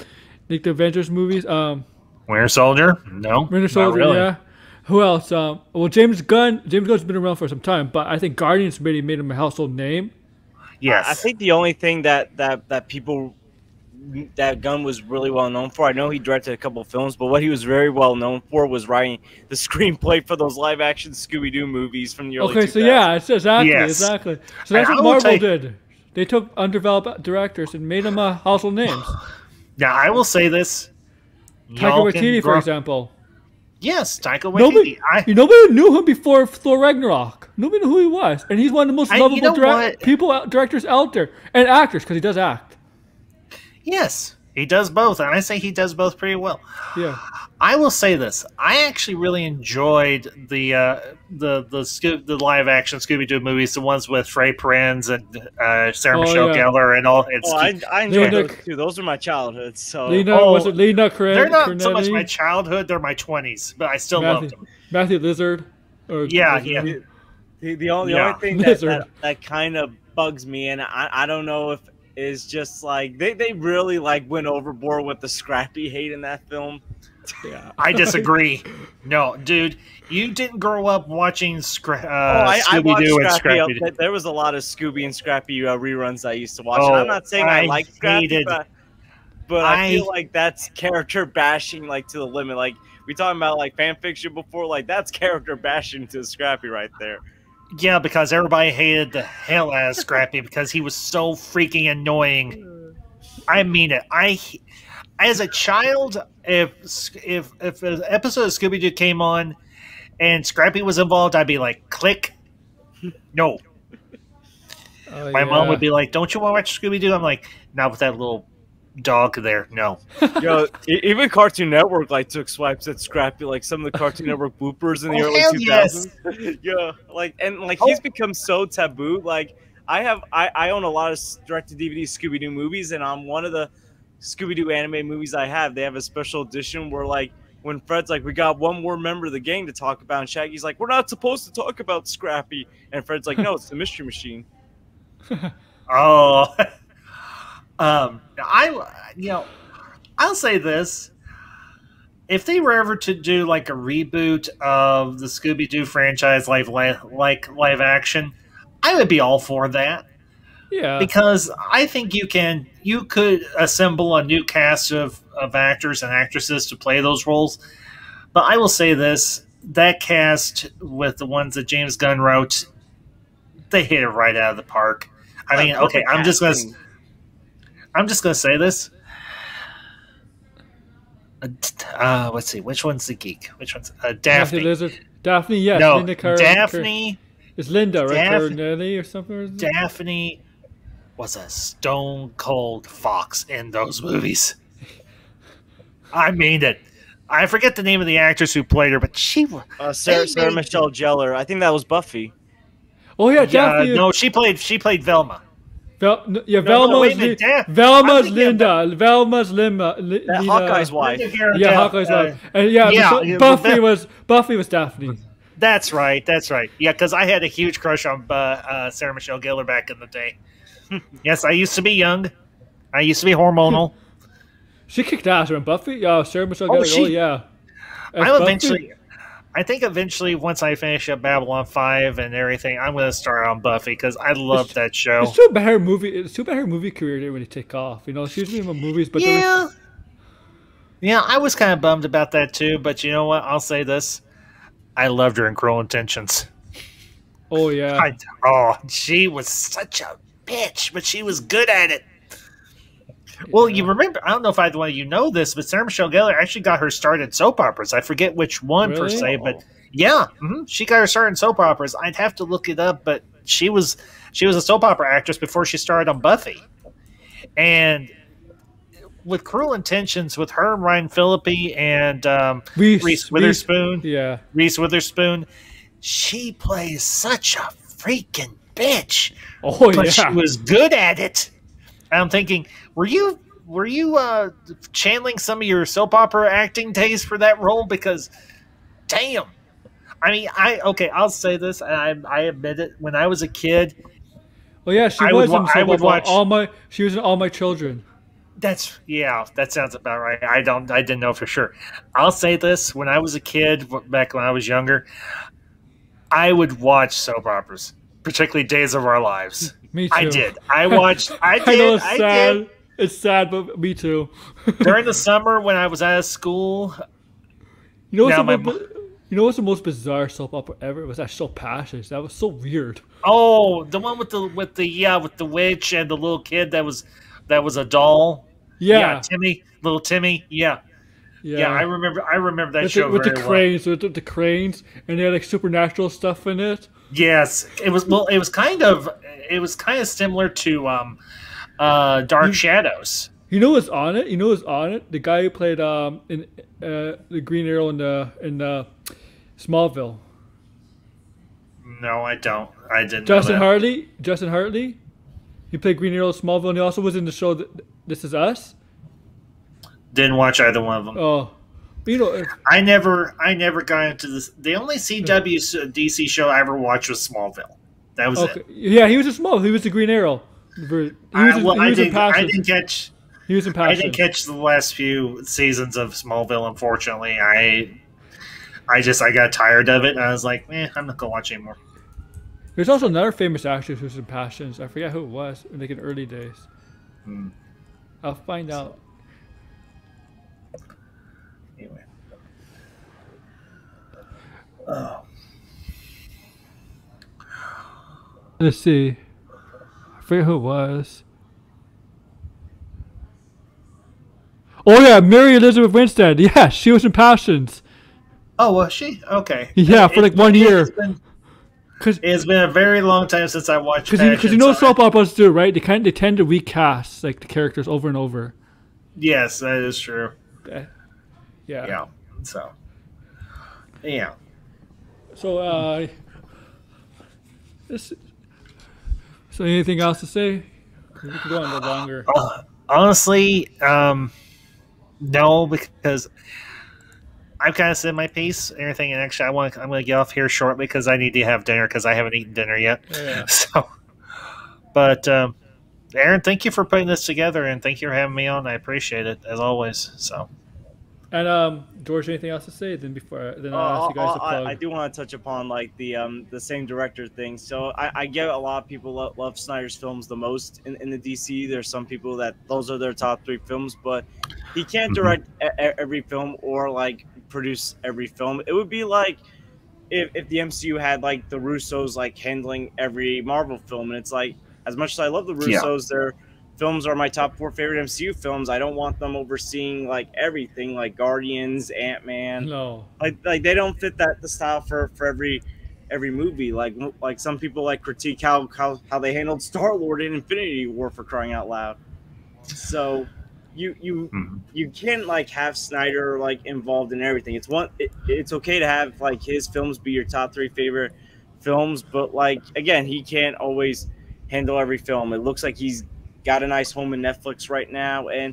Like the Avengers movies. Winter Soldier? No. Winter Soldier, not really. yeah. Who else? Well, James Gunn. James Gunn's been around for some time, but I think Guardians really made him a household name. Yes. I think the only thing that people that Gunn was really well known for. I know he directed a couple of films, but what he was very well known for was writing the screenplay for those live action Scooby Doo movies from the early 2000s. So yeah, it's exactly, Yes. exactly. So that's And what I will Marvel tell you- did. They took undeveloped directors and made them household names. Now, I will say this. Taika Y'all can Waititi, for grow- example. Yes, Taika Nobody, Waititi. nobody knew him before Thor Ragnarok. Nobody knew who he was, and he's one of the most You lovable know what? directors out there, and actors because he does act. Yes, he does both, and I say he does both pretty well. Yeah. I will say this: I actually really enjoyed the live action Scooby Doo movies, the ones with Trey Perrins and Sarah Michelle yeah. Gellar and all. And I enjoyed Lena- those too. Those are my childhood. So Was it Lena they're not so much Cornetti? my childhood; they're my 20s, but I still loved them. Matthew Lizard. Yeah. the only Yeah. thing Lizard. that kind of bugs me, and I don't know if is just like they really like went overboard with the Scrappy hate in that film. Yeah. I disagree. No, dude, you didn't grow up watching I Scooby watched Doo and Scrappy. Scrappy Doo. There was a lot of Scooby and Scrappy reruns I used to watch. Oh, And I'm not saying I I like Scrappy, hated- but I I- feel like that's character bashing like to the limit. Like we talking about like fan fiction before, like that's character bashing to Scrappy right there. Yeah, because everybody hated the hell out of Scrappy because he was so freaking annoying. I mean it. As a child, if an episode of Scooby Doo came on and Scrappy was involved, I'd be like, click. No. My mom would be like, don't you want to watch Scooby Doo? I'm like, not with that little dog there. No. Yo, even Cartoon Network like took swipes at Scrappy, like some of the Cartoon Network bloopers in the early hell 2000s. Yeah, like he's Oh. become so taboo. Like I own a lot of direct-to-DVD Scooby-Doo movies, and on one of the Scooby-Doo anime movies I have, they have a special edition where like when Fred's like, we got one more member of the gang to talk about, and Shaggy's like, we're not supposed to talk about Scrappy, and Fred's like, no, it's the Mystery Machine. Oh. I'll say this. If they were ever to do like a reboot of the Scooby Doo franchise live action, I would be all for that. Yeah. Because I think you could assemble a new cast of actors and actresses to play those roles. But I will say this, that cast with the ones that James Gunn wrote, they hit it right out of the park. I mean, okay, I'm just gonna say this. Let's see, which one's the geek? Which one's Matthew Daphne? Lizard. Daphne, yes. No, Linda Daphne. It's Linda, right? Daphne- Cornetti or something? Or something? Daphne was a stone cold fox in those movies. I mean it. I forget the name of the actress who played her, but she was Sarah Michelle Gellar. I think that was Buffy. Oh yeah, Daphne. no, she played Velma. Velma's wait a minute, I'm Velma's thinking of Linda. Velma's Linda. That Hawkeye's wife. Yeah, Hawkeye's wife. And Buffy was Daphne. That's right. Yeah, because I had a huge crush on Sarah Michelle Gellar back in the day. Yes, I used to be young. I used to be hormonal. She kicked ass in Buffy. Yeah, Sarah Michelle Gellar. Oh yeah. I think eventually, once I finish up Babylon 5 and everything, I'm going to start on Buffy because I love that show. It's too bad her movie career didn't really take off. You know, she was doing movies, but Yeah, I was kind of bummed about that too. But you know what? I'll say this: I loved her in Cruel Intentions. oh yeah. She was such a bitch, but she was good at it. Well, you remember, I don't know if either one of you know this, but Sarah Michelle Gellar actually got her start in soap operas. I forget which one per Really? se, but yeah, she got her start in soap operas. I'd have to look it up, but she was a soap opera actress before she started on Buffy. And with Cruel Intentions, with her and Ryan Phillippe and Reese Witherspoon, Reese Witherspoon, she plays such a freaking bitch. Oh But yeah. she was good at it. I'm thinking, were you channeling some of your soap opera acting taste for that role? Because, damn, I mean, I'll say this, and I admit it. When I was a kid, Oh yeah, she I was would in wa- I would watch- She was in All My Children. that sounds about right. I didn't know for sure. I'll say this: when I was a kid, back when I was younger, I would watch soap operas, particularly Days of Our Lives. Me I too. did. I watched. I I know did. it's I sad. did. It's sad, but me too. During the summer when I was out of school. You know what's Now the my you know what's the most bizarre soap opera ever? It was that So Passions. That was so weird. Oh, the one with the witch and the little kid that was a doll. Yeah, Yeah, little Timmy. Yeah, yeah. yeah. I remember that With show with the very well. cranes, with the cranes, and they had like supernatural stuff in it. Yes, it was. Well, it was kind of similar to Dark Shadows. You know what's on it? You know what's on it? The guy who played in the Green Arrow in Smallville. No, I don't. I didn't. Justin know that. Hartley. Justin Hartley. He played Green Arrow in Smallville, and he also was in the show This Is Us. Didn't watch either one of them. Oh, you know. I never got into this. The only CW DC show I ever watched was Smallville. That was Okay. it. Yeah, he was in Smallville. He was the Green Arrow. He was, I in Passions. didn't catch. He was in I Passions. didn't catch the last few seasons of Smallville. Unfortunately, I got tired of it, and I was like, I'm not gonna watch anymore. There's also another famous actress who's in Passions. I forget who it was, like in early days. I'll find out. Anyway. Oh. Let's see. I forget who it was. Oh yeah, Mary Elizabeth Winstead. Yeah, she was in Passions. Oh, was she? Okay. Yeah, for like 1 year. It's been a very long time since I watched. Because you know soap operas do, right? They tend to recast like the characters over and over. Yes, that is true. Yeah. Yeah. So. Yeah. So so anything else to say? We could go on a little longer. Honestly, no, because I've kind of said my piece and everything, and actually, I'm going to get off here shortly because I need to have dinner because I haven't eaten dinner yet. Yeah. So, but Aaron, thank you for putting this together, and thank you for having me on. I appreciate it as always. So, and George, anything else to say? Then I'll ask you guys to plug. I do want to touch upon like the same director thing. So I get a lot of people love Snyder's films the most in the DC. There's some people that those are their top 3 films, but he can't direct every film or like produce every film. It would be like if the MCU had like the Russos like handling every Marvel film, and it's like as much as I love the Russos, their films are my top 4 favorite MCU films. I don't want them overseeing like everything, like Guardians, Ant-Man. No, like they don't fit the style for every movie. Like some people like critique how they handled Star-Lord in Infinity War, for crying out loud. So you can't like have Snyder like involved in everything. It's okay to have like his films be your top 3 favorite films, but like again, he can't always handle every film. It looks like he's got a nice home in Netflix right now, and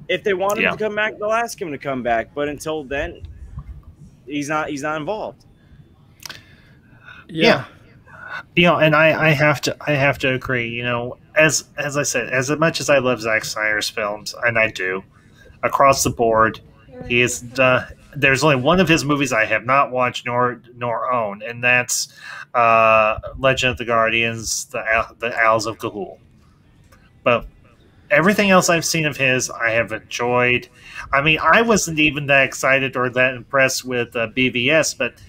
if they want him to come back, they'll ask him to come back. But until then, he's not involved. Yeah. And I have to agree. You know, as I said, as much as I love Zack Snyder's films, and I do, across the board, he is. There's only one of his movies I have not watched nor own, and that's Legend of the Guardians: the Owls of Ga'Hoole. But everything else I've seen of his, I have enjoyed. I mean, I wasn't even that excited or that impressed with BVS, but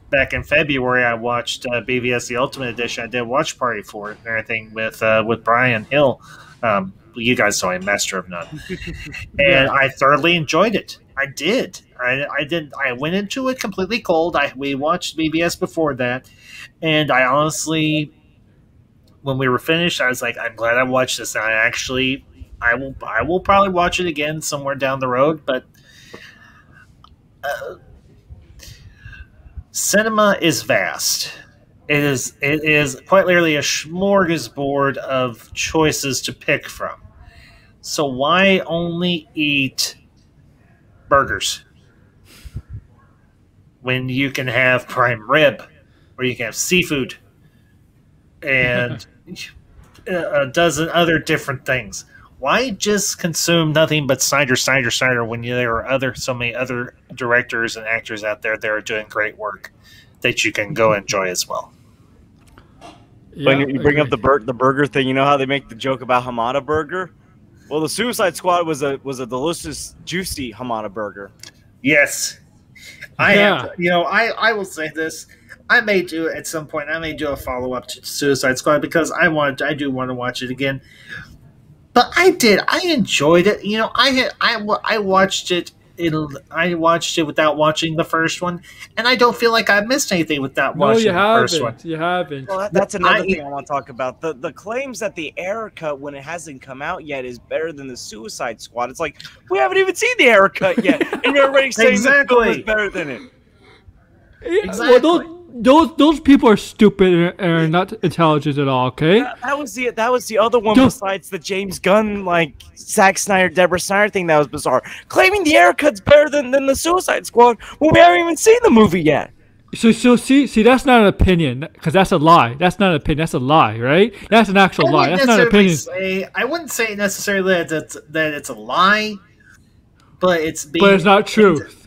back in February, I watched BVS the Ultimate Edition. I did a watch party for it and everything with Brian Hill. You guys saw him, Master of None, and I thoroughly enjoyed it. I did. I did. I went into it completely cold. We watched BVS before that, and I honestly, when we were finished, I was like, I'm glad I watched this. And I will probably watch it again somewhere down the road, but cinema is vast. It is quite literally a smorgasbord of choices to pick from. So why only eat burgers when you can have prime rib, or you can have seafood, and a dozen other different things? Why just consume nothing but Snyder when there are so many other directors and actors out there that are doing great work that you can go enjoy as well? When you bring up the burger thing, you know how they make the joke about Hamada burger? Well, the Suicide Squad was a delicious, juicy Hamada burger. Yes, I will say this. I may do at some point. I may do a follow up to Suicide Squad because I do want to watch it again. But I did. I enjoyed it. I watched it. I watched it without watching the first one, and I don't feel like I missed anything without watching the first one. You haven't. Well, that's another thing I want to talk about. The claims that the Air Cut, when it hasn't come out yet, is better than the Suicide Squad. It's like, we haven't even seen the Air Cut yet, and you're already saying the film is better than it. Yeah, exactly. Well, those people are stupid and are not intelligent at all. Okay. That was the other one besides the James Gunn, like Zack Snyder, Deborah Snyder thing that was bizarre. Claiming the Air Cut's better than the Suicide Squad when we haven't even seen the movie yet. So see, that's not an opinion, because that's a lie. That's not an opinion. That's a lie, right? That's an actual lie. That's not an opinion. I wouldn't say necessarily that it's a lie, but it's not truth.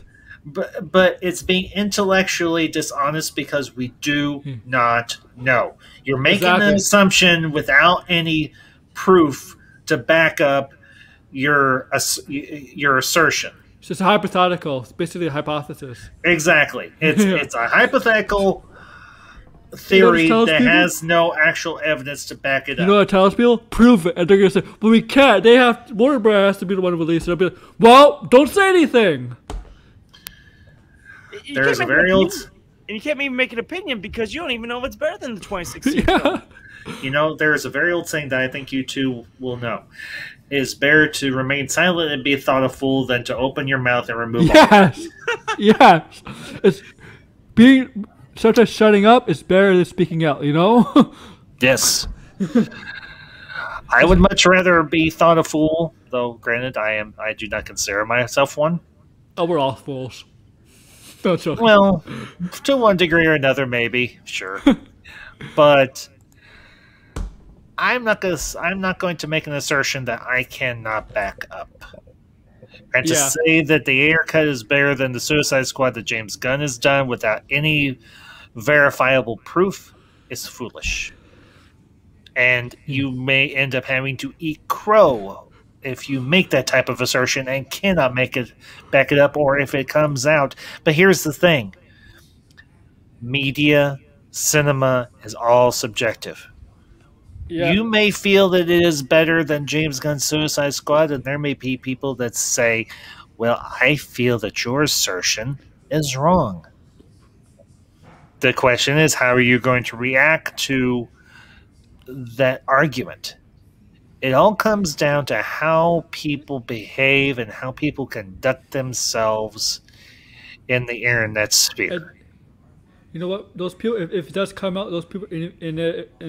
But it's being intellectually dishonest because we do not know. You're making an assumption without any proof to back up your assertion. It's just a hypothetical. It's basically a hypothesis. Exactly. It's a hypothetical theory that has no actual evidence to back it up. You know what it tells people? Prove it. And they're going to say, well, we can't. Warner Bros. has to be the one to release it. I'll be like, well, don't say anything. There's a very old... And you can't even make an opinion because you don't even know if it's better than the 2016 film. You know, there's a very old saying that I think you two will know. It's better to remain silent and be thought a fool than to open your mouth and remove all. Yes. It's being such as shutting up is better than speaking out, you know? Yes. I would much rather be thought a fool, though granted I do not consider myself one. Oh, we're all fools. Well, to one degree or another, maybe, sure, but I'm not going to make an assertion that I cannot back up. And to say that the Air Cut is better than the Suicide Squad that James Gunn has done without any verifiable proof is foolish. And you may end up having to eat crow if you make that type of assertion and cannot back it up, or if it comes out. But here's the thing. Media, cinema is all subjective. Yeah. You may feel that it is better than James Gunn's Suicide Squad, and there may be people that say, well, I feel that your assertion is wrong. The question is, how are you going to react to that argument? It all comes down to how people behave and how people conduct themselves in the internet sphere. And you know what? Those people, if it does come out, those people in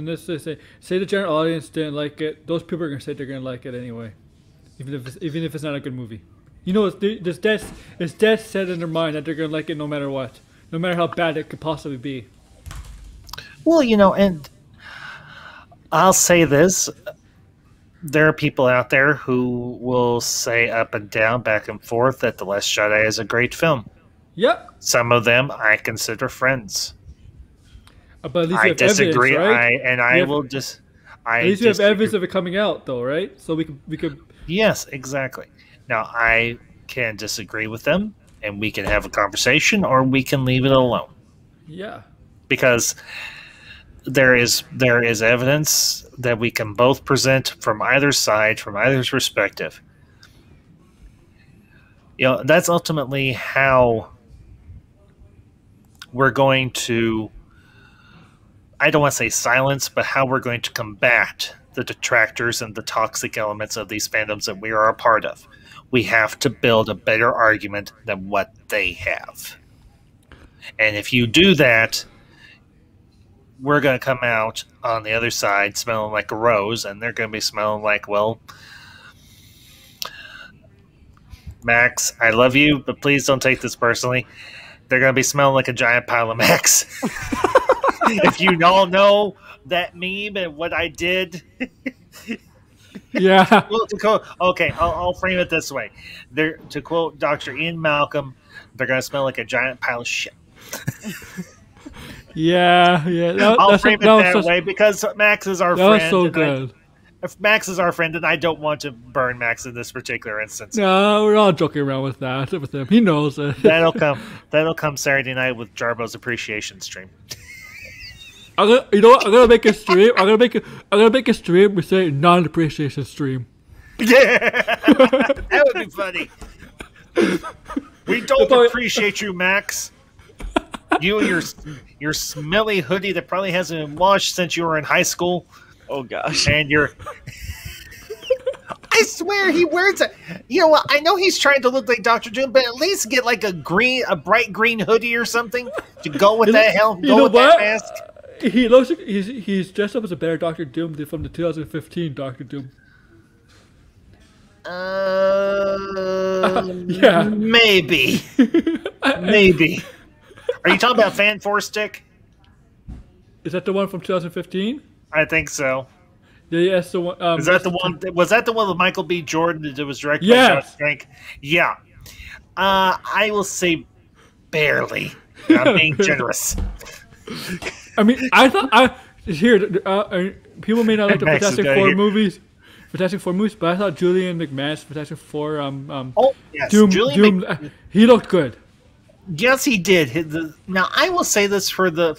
this, say the general audience didn't like it. Those people are gonna say they're gonna like it anyway, even if it's not a good movie. You know, it's dead set in their mind that they're gonna like it no matter what, no matter how bad it could possibly be. Well, you know, and I'll say this. There are people out there who will say up and down, back and forth, that The Last Jedi is a great film. Yep. Some of them I consider friends. But at least I disagree, evidence, right? At least you have evidence of it coming out, though, right? So we could. Yes, exactly. Now I can disagree with them, and we can have a conversation, or we can leave it alone. Yeah. Because there is evidence that we can both present from either side, from either's perspective. You know, that's ultimately how we're going to, I don't want to say silence, but how we're going to combat the detractors and the toxic elements of these fandoms that we are a part of. We have to build a better argument than what they have. And if you do that, we're going to come out on the other side smelling like a rose, and they're going to be smelling like, well, Max, I love you, but please don't take this personally. They're going to be smelling like a giant pile of Max. If you all know that meme and what I did. Yeah. Well, okay, I'll frame it this way. To quote Dr. Ian Malcolm, they're going to smell like a giant pile of shit. Yeah. I'll frame it that way because Max is our that friend. That was so good. If Max is our friend, then I don't want to burn Max in this particular instance. No, we're all joking around with that with him. He knows it. That'll come Saturday night with Jarbo's appreciation stream. You know what? I'm gonna make a stream. I'm gonna make a stream. We say non-appreciation stream. Yeah, that would be funny. We don't appreciate you, Max. You and your smelly hoodie that probably hasn't been washed since you were in high school. Oh gosh. And I swear he wears a. You know what? I know he's trying to look like Dr. Doom, but at least get like a bright green hoodie or something to go with that that mask. He looks like he's dressed up as a better Dr. Doom from the 2015 Dr. Doom. Yeah, maybe. Maybe. Are you talking about Fan Force Stick? Is that the one from 2015? I think so. Yeah, that's the one. Is that the one? Was that the one with Michael B. Jordan that was directed by Josh Trank? Yeah. I will say barely. I'm being generous. I mean, I thought people may not like the Fantastic Four movies. Fantastic Four movies, but I thought Julian McMahon's Fantastic Four yes. Doom he looked good. Yes, he did. Now, I will say this for the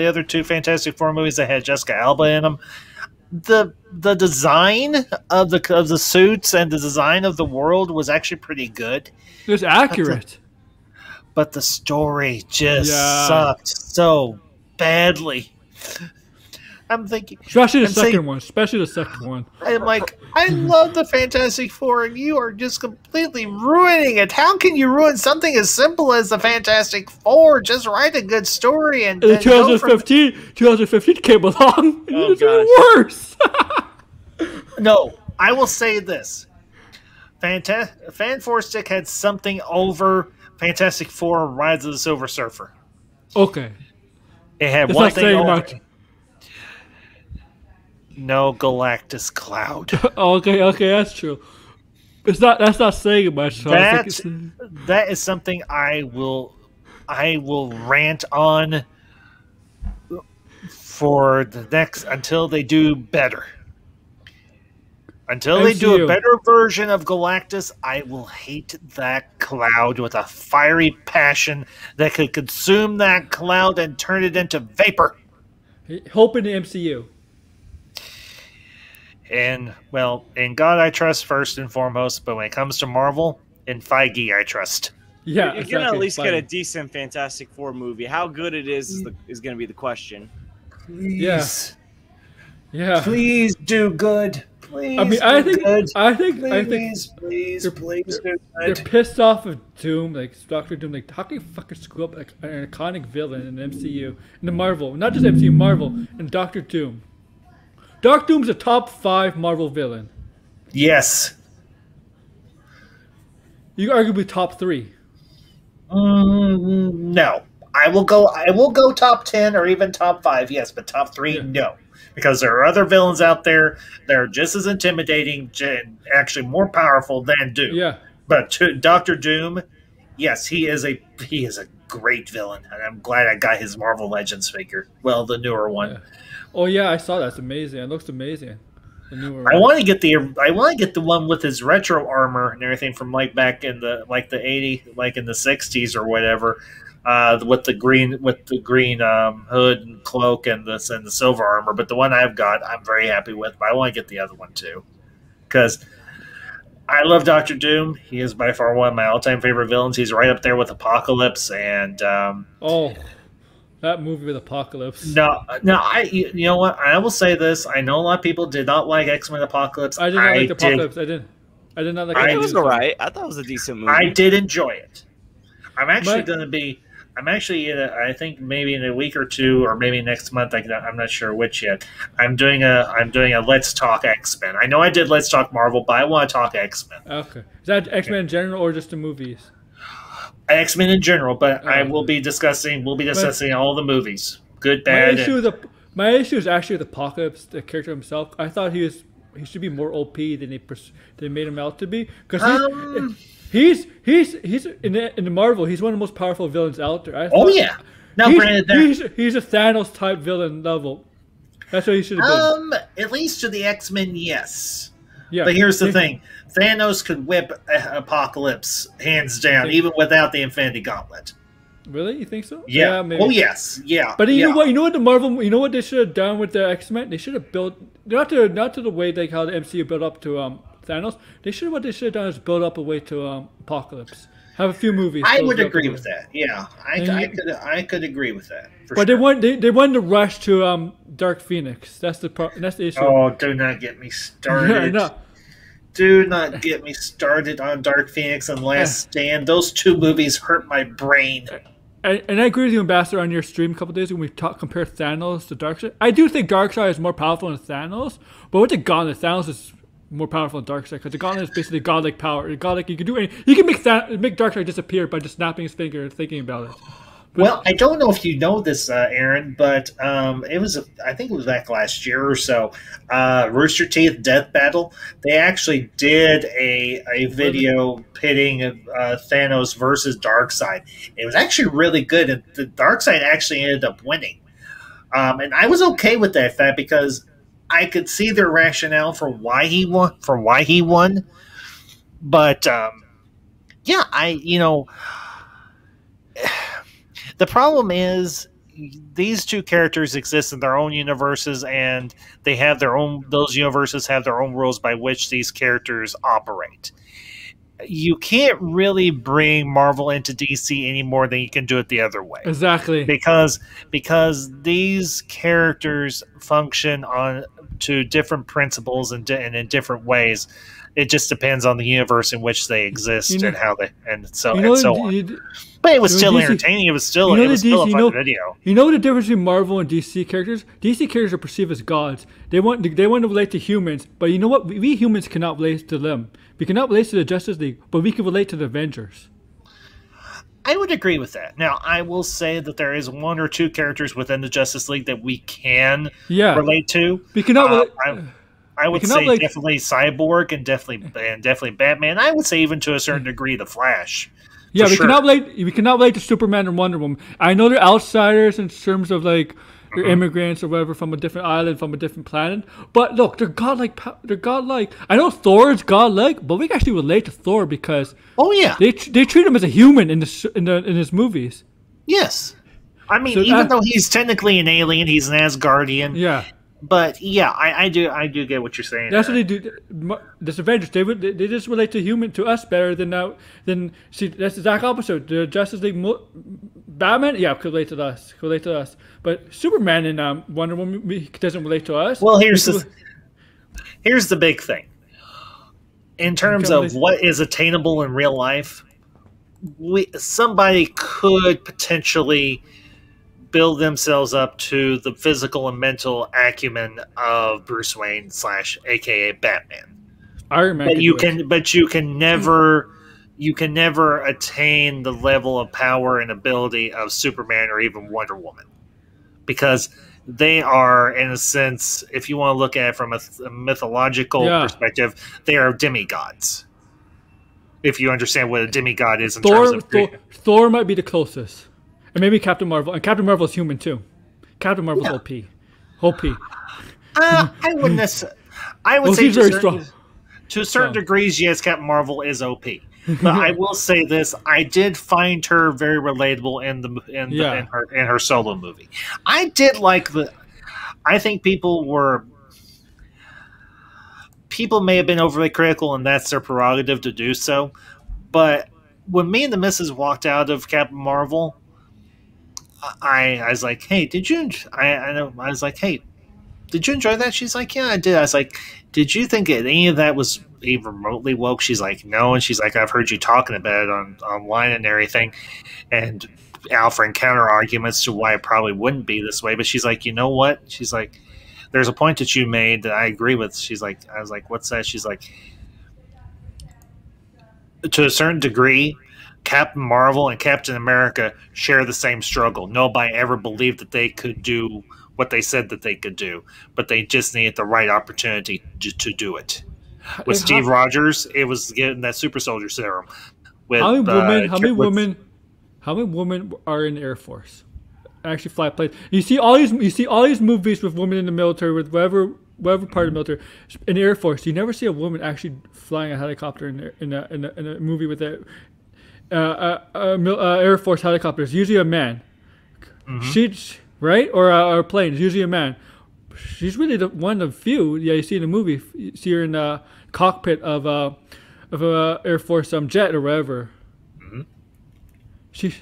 other two Fantastic Four movies that had Jessica Alba in them. The design of the suits and the design of the world was actually pretty good. It was accurate. But the story just sucked so badly. I'm thinking, especially the second one. I'm like, I love the Fantastic Four, and you are just completely ruining it. How can you ruin something as simple as the Fantastic Four? Just write a good story and 2015 came along and it's even worse. No, I will say this: Fan Four Stick had something over Fantastic Four: Rise of the Silver Surfer. Okay, it had one thing over. No Galactus Cloud. Okay, that's true. That's not saying much. So that is something I will rant on for the next until they do better. Until they do a better version of Galactus, I will hate that cloud with a fiery passion that could consume that cloud and turn it into vapor. Hope in the MCU. And, well, in God I trust first and foremost, but when it comes to Marvel, in Feige I trust. Yeah, you're going to at least get a decent Fantastic Four movie. How good it is going to be the question. Please. Yeah. Please do good. Please. I mean, I think please do good. They're pissed off of Doom, like Doctor Doom. Like, how can you fucking screw up like an iconic villain in the MCU, in the Marvel, not just MCU, Marvel, and Doctor Doom. Doctor Doom's a top 5 Marvel villain. Yes. You arguably top 3. No, I will go top 10 or even top 5. Yes, but top 3, no, because there are other villains out there that are just as intimidating, actually more powerful than Doom. Yeah. But Doctor Doom, yes, he is a great villain, and I'm glad I got his Marvel Legends figure. Well, the newer one. Yeah. Oh yeah, I saw that. It's amazing. It looks amazing. The newer I want to get the one with his retro armor and everything from like back in the 80s, like in the 60s or whatever, with the green hood and cloak and the silver armor. But the one I've got, I'm very happy with. But I want to get the other one too, because I love Doctor Doom. He is by far one of my all-time favorite villains. He's right up there with Apocalypse and that movie with Apocalypse. No, you know what? I will say this. I know a lot of people did not like X-Men Apocalypse. I did not like Apocalypse. I did not like it. It was alright. I thought it was a decent movie. I did enjoy it. I'm actually I think maybe in a week or two, or maybe next month. I'm not sure which yet. I'm doing a Let's Talk X-Men. I know I did Let's Talk Marvel, but I want to talk X-Men. Okay. Is that X-Men in general or just the movies? X-Men in general, but we'll be discussing all the movies, good, bad. My issue is actually with Apocalypse, the character himself. I thought he should be more OP than they made him out to be, because he's in the Marvel. He's one of the most powerful villains out there. Yeah. Now, granted, he's a Thanos type villain level. That's what he should have been. At least to the X-Men, yes. Yeah. But here's the thing: Thanos could whip Apocalypse hands down, even without the Infinity Gauntlet. Really? You think so? Yeah. Maybe. Oh yes. Yeah. But you know what? You know what the Marvel? You know what they should have done with the X-Men? They should have built not to the way like how the MCU built up to Thanos. What they should have done is build up a way to Apocalypse. Have a few movies. I would agree with that. Yeah, I could agree with that. But sure. they wanted to rush to Dark Phoenix. That's the issue. Oh, do not get me started. No. Do not get me started on Dark Phoenix and Last Stand. Those two movies hurt my brain. And I agree with you, Ambassador, on your stream a couple days when we compare Thanos to Darkseid. I do think Darkseid is more powerful than Thanos, but with the Gauntlet, Thanos is more powerful than Darkseid, because the Gauntlet is basically godlike power. Godlike, you can do anything. You can make Darkseid disappear by just snapping his finger and thinking about it. Well, I don't know if you know this, Aaron, but I think it was back last year or so. Rooster Teeth Death Battle. They actually did a video pitting Thanos versus Darkseid. It was actually really good, and the Darkseid actually ended up winning. And I was okay with that fact because I could see their rationale for why he won. But the problem is these two characters exist in their own universes, and they have those universes have their own rules by which these characters operate. You can't really bring Marvel into DC any more than you can do it the other way. Exactly. Because these characters function to different principles and in different ways. It just depends on the universe in which they exist and how they and so on. But it was still entertaining. It was still a fun video. You know the difference between Marvel and DC characters? DC characters are perceived as gods. They want to relate to humans, but you know what? We humans cannot relate to them. We cannot relate to the Justice League, but we can relate to the Avengers. I would agree with that. Now, I will say that there is one or two characters within the Justice League that we can relate to. We cannot I would say definitely Cyborg and definitely Batman. I would say even to a certain degree the Flash. Yeah, we cannot relate to Superman and Wonder Woman. I know they're outsiders in terms of like they're immigrants or whatever from a different island, from a different planet. But look, they're godlike. They're godlike. I know Thor's godlike, but we can actually relate to Thor because they treat him as a human in his movies. Yes, I mean even though he's technically an alien, he's an Asgardian. Yeah. But yeah, I do get what you're saying. That's what they do. This Avengers, they just relate to us better than see. That's the exact opposite. The Justice League, Batman, could relate to us. But Superman and Wonder Woman doesn't relate to us. Well, here's the big thing. In terms of what is attainable in real life, somebody could potentially build themselves up to the physical and mental acumen of Bruce Wayne / AKA Batman. Iron Man. But you can never attain the level of power and ability of Superman or even Wonder Woman, because they are, in a sense, if you want to look at it from a mythological perspective, they are demigods. If you understand what a demigod is in terms of Thor might be the closest. And maybe Captain Marvel. And Captain Marvel is human, too. Captain Marvel's OP. OP. I wouldn't necessarily... I would say to certain degrees, yes, Captain Marvel is OP. But I will say this. I did find her very relatable in her solo movie. I did like I think people may have been overly critical, and that's their prerogative to do so. But when me and the missus walked out of Captain Marvel... I was like, hey, did you? I was like, hey, did you enjoy that? She's like, yeah, I did. I was like, did you think any of that was even remotely woke? She's like, no. And she's like, I've heard you talking about it online and everything, and offering counter arguments to why it probably wouldn't be this way. But she's like, you know what? She's like, there's a point that you made that I agree with. She's like, I was like, what's that? She's like, to a certain degree, Captain Marvel and Captain America share the same struggle. Nobody ever believed that they could do what they said that they could do, but they just needed the right opportunity to do it. With Steve Rogers, it was getting that super soldier serum. With, how many women are in the Air Force? Actually fly planes. You see all these movies with women in the military, with whatever part of the military, in the Air Force. You never see a woman actually flying a helicopter in a movie with a Air Force helicopter. It's usually a man. She's right, or a plane. It's usually a man. She's really one of the few. Yeah, you see in the movie. You see her in the cockpit of a Air Force jet or whatever. She's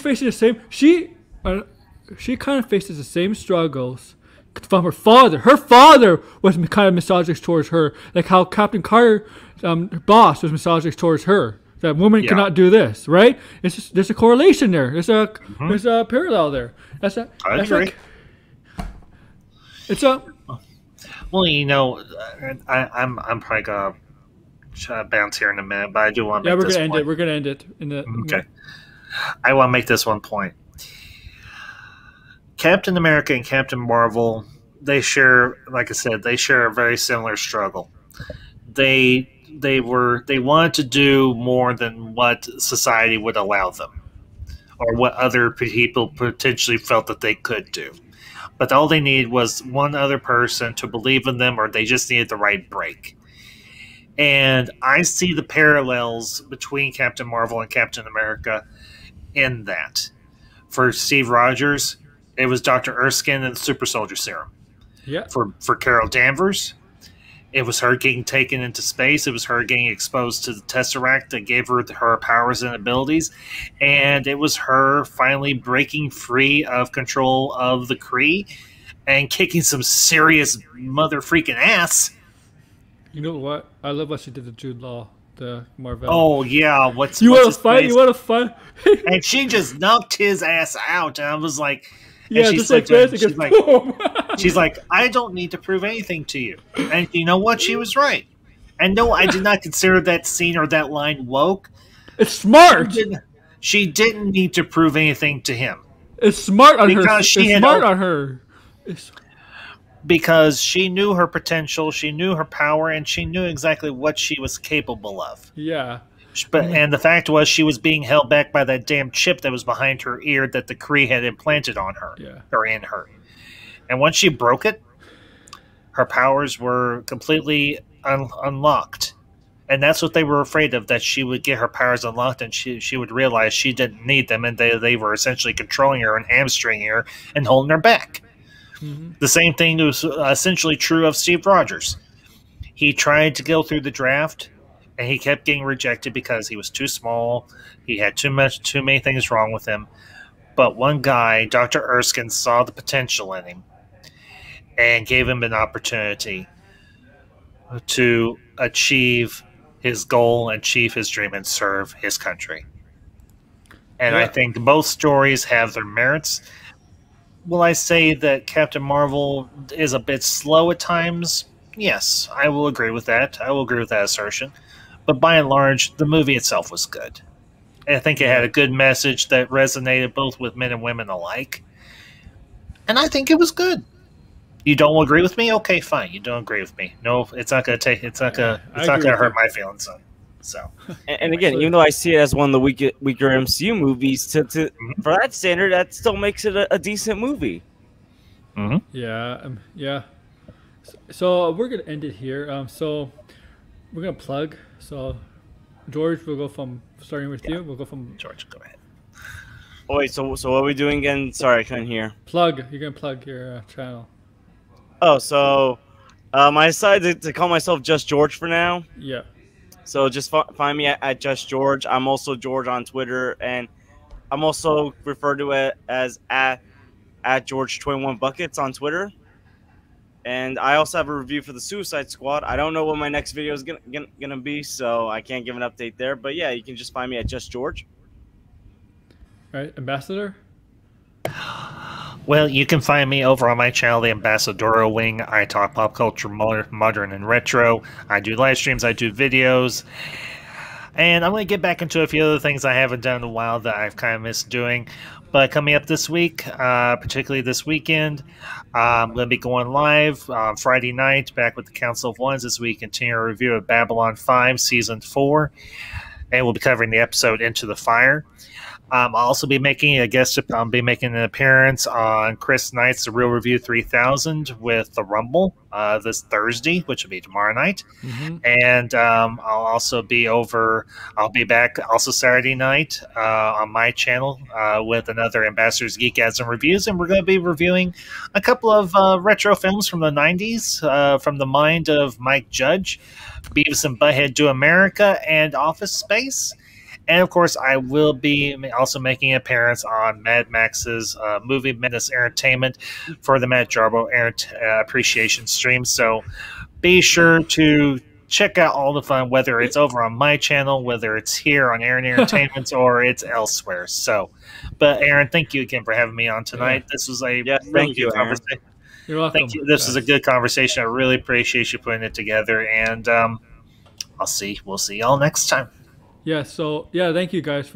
facing the same. She kind of faces the same struggles from her father. Her father was kind of misogynist towards her, like how Captain Carter, her boss, was misogynist towards her. That woman cannot do this, right? It's just, there's a correlation there. There's a parallel there. I agree. It's a. Well, you know, I'm probably gonna bounce here in a minute, but I do want to. Yeah, we're gonna end it. We're gonna end it in the. Okay. I want to make this one point. Captain America and Captain Marvel, they share, like I said, they share a very similar struggle. They wanted to do more than what society would allow them, or what other people potentially felt that they could do. But all they needed was one other person to believe in them, or they just needed the right break. And I see the parallels between Captain Marvel and Captain America in that. For Steve Rogers, it was Dr. Erskine and the Super Soldier Serum. Yeah. For Carol Danvers, it was her getting taken into space. It was her getting exposed to the Tesseract that gave her her powers and abilities. And it was her finally breaking free of control of the Kree and kicking some serious mother freaking ass. You know what? I love what she did to Jude Law, the Marvel. Oh, yeah. You want to fight? You want to fight? And she just knocked his ass out. And I was like... Yeah, she's just she's like, I don't need to prove anything to you. And you know what? She was right. And no, I did not consider that scene or that line woke. It's smart. She didn't need to prove anything to him. It's smart on her. It's smart on her. Because she knew her potential, she knew her power, and she knew exactly what she was capable of. Yeah. And the fact was, she was being held back by that damn chip that was behind her ear that the Kree had implanted on her, or in her. And once she broke it, her powers were completely unlocked. And that's what they were afraid of, that she would get her powers unlocked and she would realize she didn't need them, and they were essentially controlling her and hamstringing her and holding her back. The same thing was essentially true of Steve Rogers. He tried to go through the draft, and he kept getting rejected because he was too small. He had too many things wrong with him. But one guy, Dr. Erskine, saw the potential in him and gave him an opportunity to achieve his goal, achieve his dream, and serve his country. And I think both stories have their merits. Will I say that Captain Marvel is a bit slow at times? Yes, I will agree with that. I will agree with that assertion. But by and large, the movie itself was good. I think it had a good message that resonated both with men and women alike. And I think it was good. You don't agree with me? Okay, fine. You don't agree with me. No, it's not going to hurt my feelings. So. And again, even though I see it as one of the weaker MCU movies, for that standard, that still makes it a decent movie. Yeah. So we're gonna end it here. So we're gonna plug. So George, we'll go from starting with you. We'll go from George. Go ahead. Oh wait, so what are we doing again? Sorry, I couldn't hear. Plug. You're gonna plug your channel. Oh, so I decided to call myself Just George for now. Yeah. So just find me at Just George. I'm also George on Twitter, and I'm also referred to it as at George21Buckets on Twitter. And I also have a review for the Suicide Squad. I don't know what my next video is gonna be, so I can't give an update there. But yeah, you can just find me at Just George. All right, Ambassador. Well, you can find me over on my channel, the Ambassadorial Wing. I talk pop culture, modern and retro. I do live streams. I do videos. And I'm going to get back into a few other things I haven't done in a while that I've kind of missed doing. But coming up this week, particularly this weekend, I'm going to be going live Friday night back with the Council of Ones as we continue our review of Babylon 5 Season 4. And we'll be covering the episode Into the Fire. I'll also be making I'll be making an appearance on Chris Knight's The Real Review 3000 with the Rumble this Thursday, which will be tomorrow night. Mm-hmm. And I'll be back also Saturday night on my channel with another Ambassadors Geekasm Reviews. And we're going to be reviewing a couple of retro films from the 90s from the mind of Mike Judge, Beavis and Butthead Do America, and Office Space. And, of course, I will be also making an appearance on Mad Max's Movie Menace Entertainment for the Matt Jarbo Appreciation Stream. So be sure to check out all the fun, whether it's over on my channel, whether it's here on Aaron Entertainment, or it's elsewhere. So, but, Aaron, thank you again for having me on tonight. This was a really good conversation. You're welcome. Thank you. This was a good conversation. I really appreciate you putting it together. And we'll see y'all next time. Yeah, so thank you guys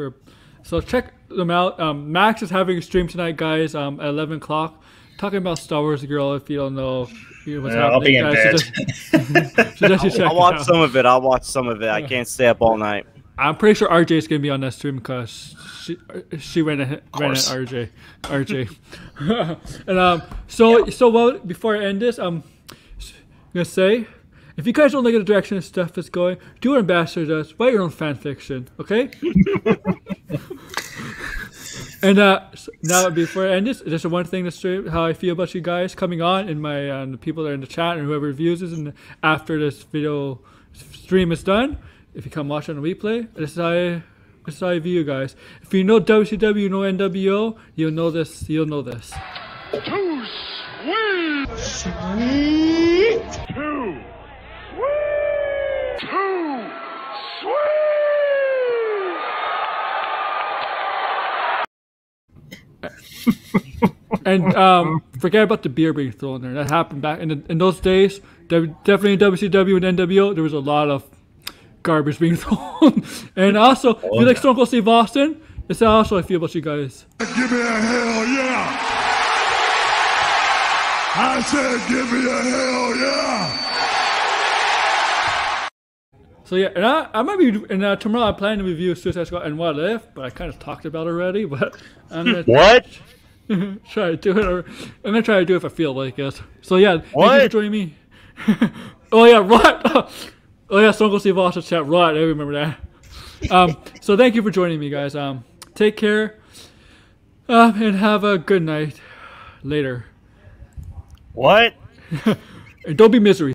so check them out. Max is having a stream tonight, guys, at 11 o'clock, talking about Star Wars Girl. If you don't know what's happening, I'll be in bed. I'll watch some of it. I can't stay up all night. I'm pretty sure RJ is gonna be on that stream because she ran at RJ. And well, before I end this, I'm gonna say, if you guys don't like the direction this stuff is going, do what Ambassador does. Write your own fan fiction, okay? And now, before I end this, just one thing to stream how I feel about you guys coming on, and my the people that are in the chat and whoever reviews this, and after this video stream is done, if you come watch on the replay, this is how I view you guys. If you know WCW, you know NWO, you'll know this. Too sweet! Sweet! Too And forget about the beer being thrown there. That happened back in those days. Definitely in WCW and NWO, there was a lot of garbage being thrown. And also, if you like Stone Cold Steve Austin, it's also I feel about you guys. Give me a hell yeah! I said, give me a hell yeah! So yeah, and I might be, and tomorrow I'm planning to review Suicide Squad and What If, but I kind of talked about it already, but I'm going to try to do it, I'm going to try to do it if I feel like it. So yeah, thank you for joining me. Oh yeah, right. Oh yeah, Stone Cold Steve Austin chat, right, I remember that. So thank you for joining me, guys. Take care, and have a good night later. What? And don't be misery.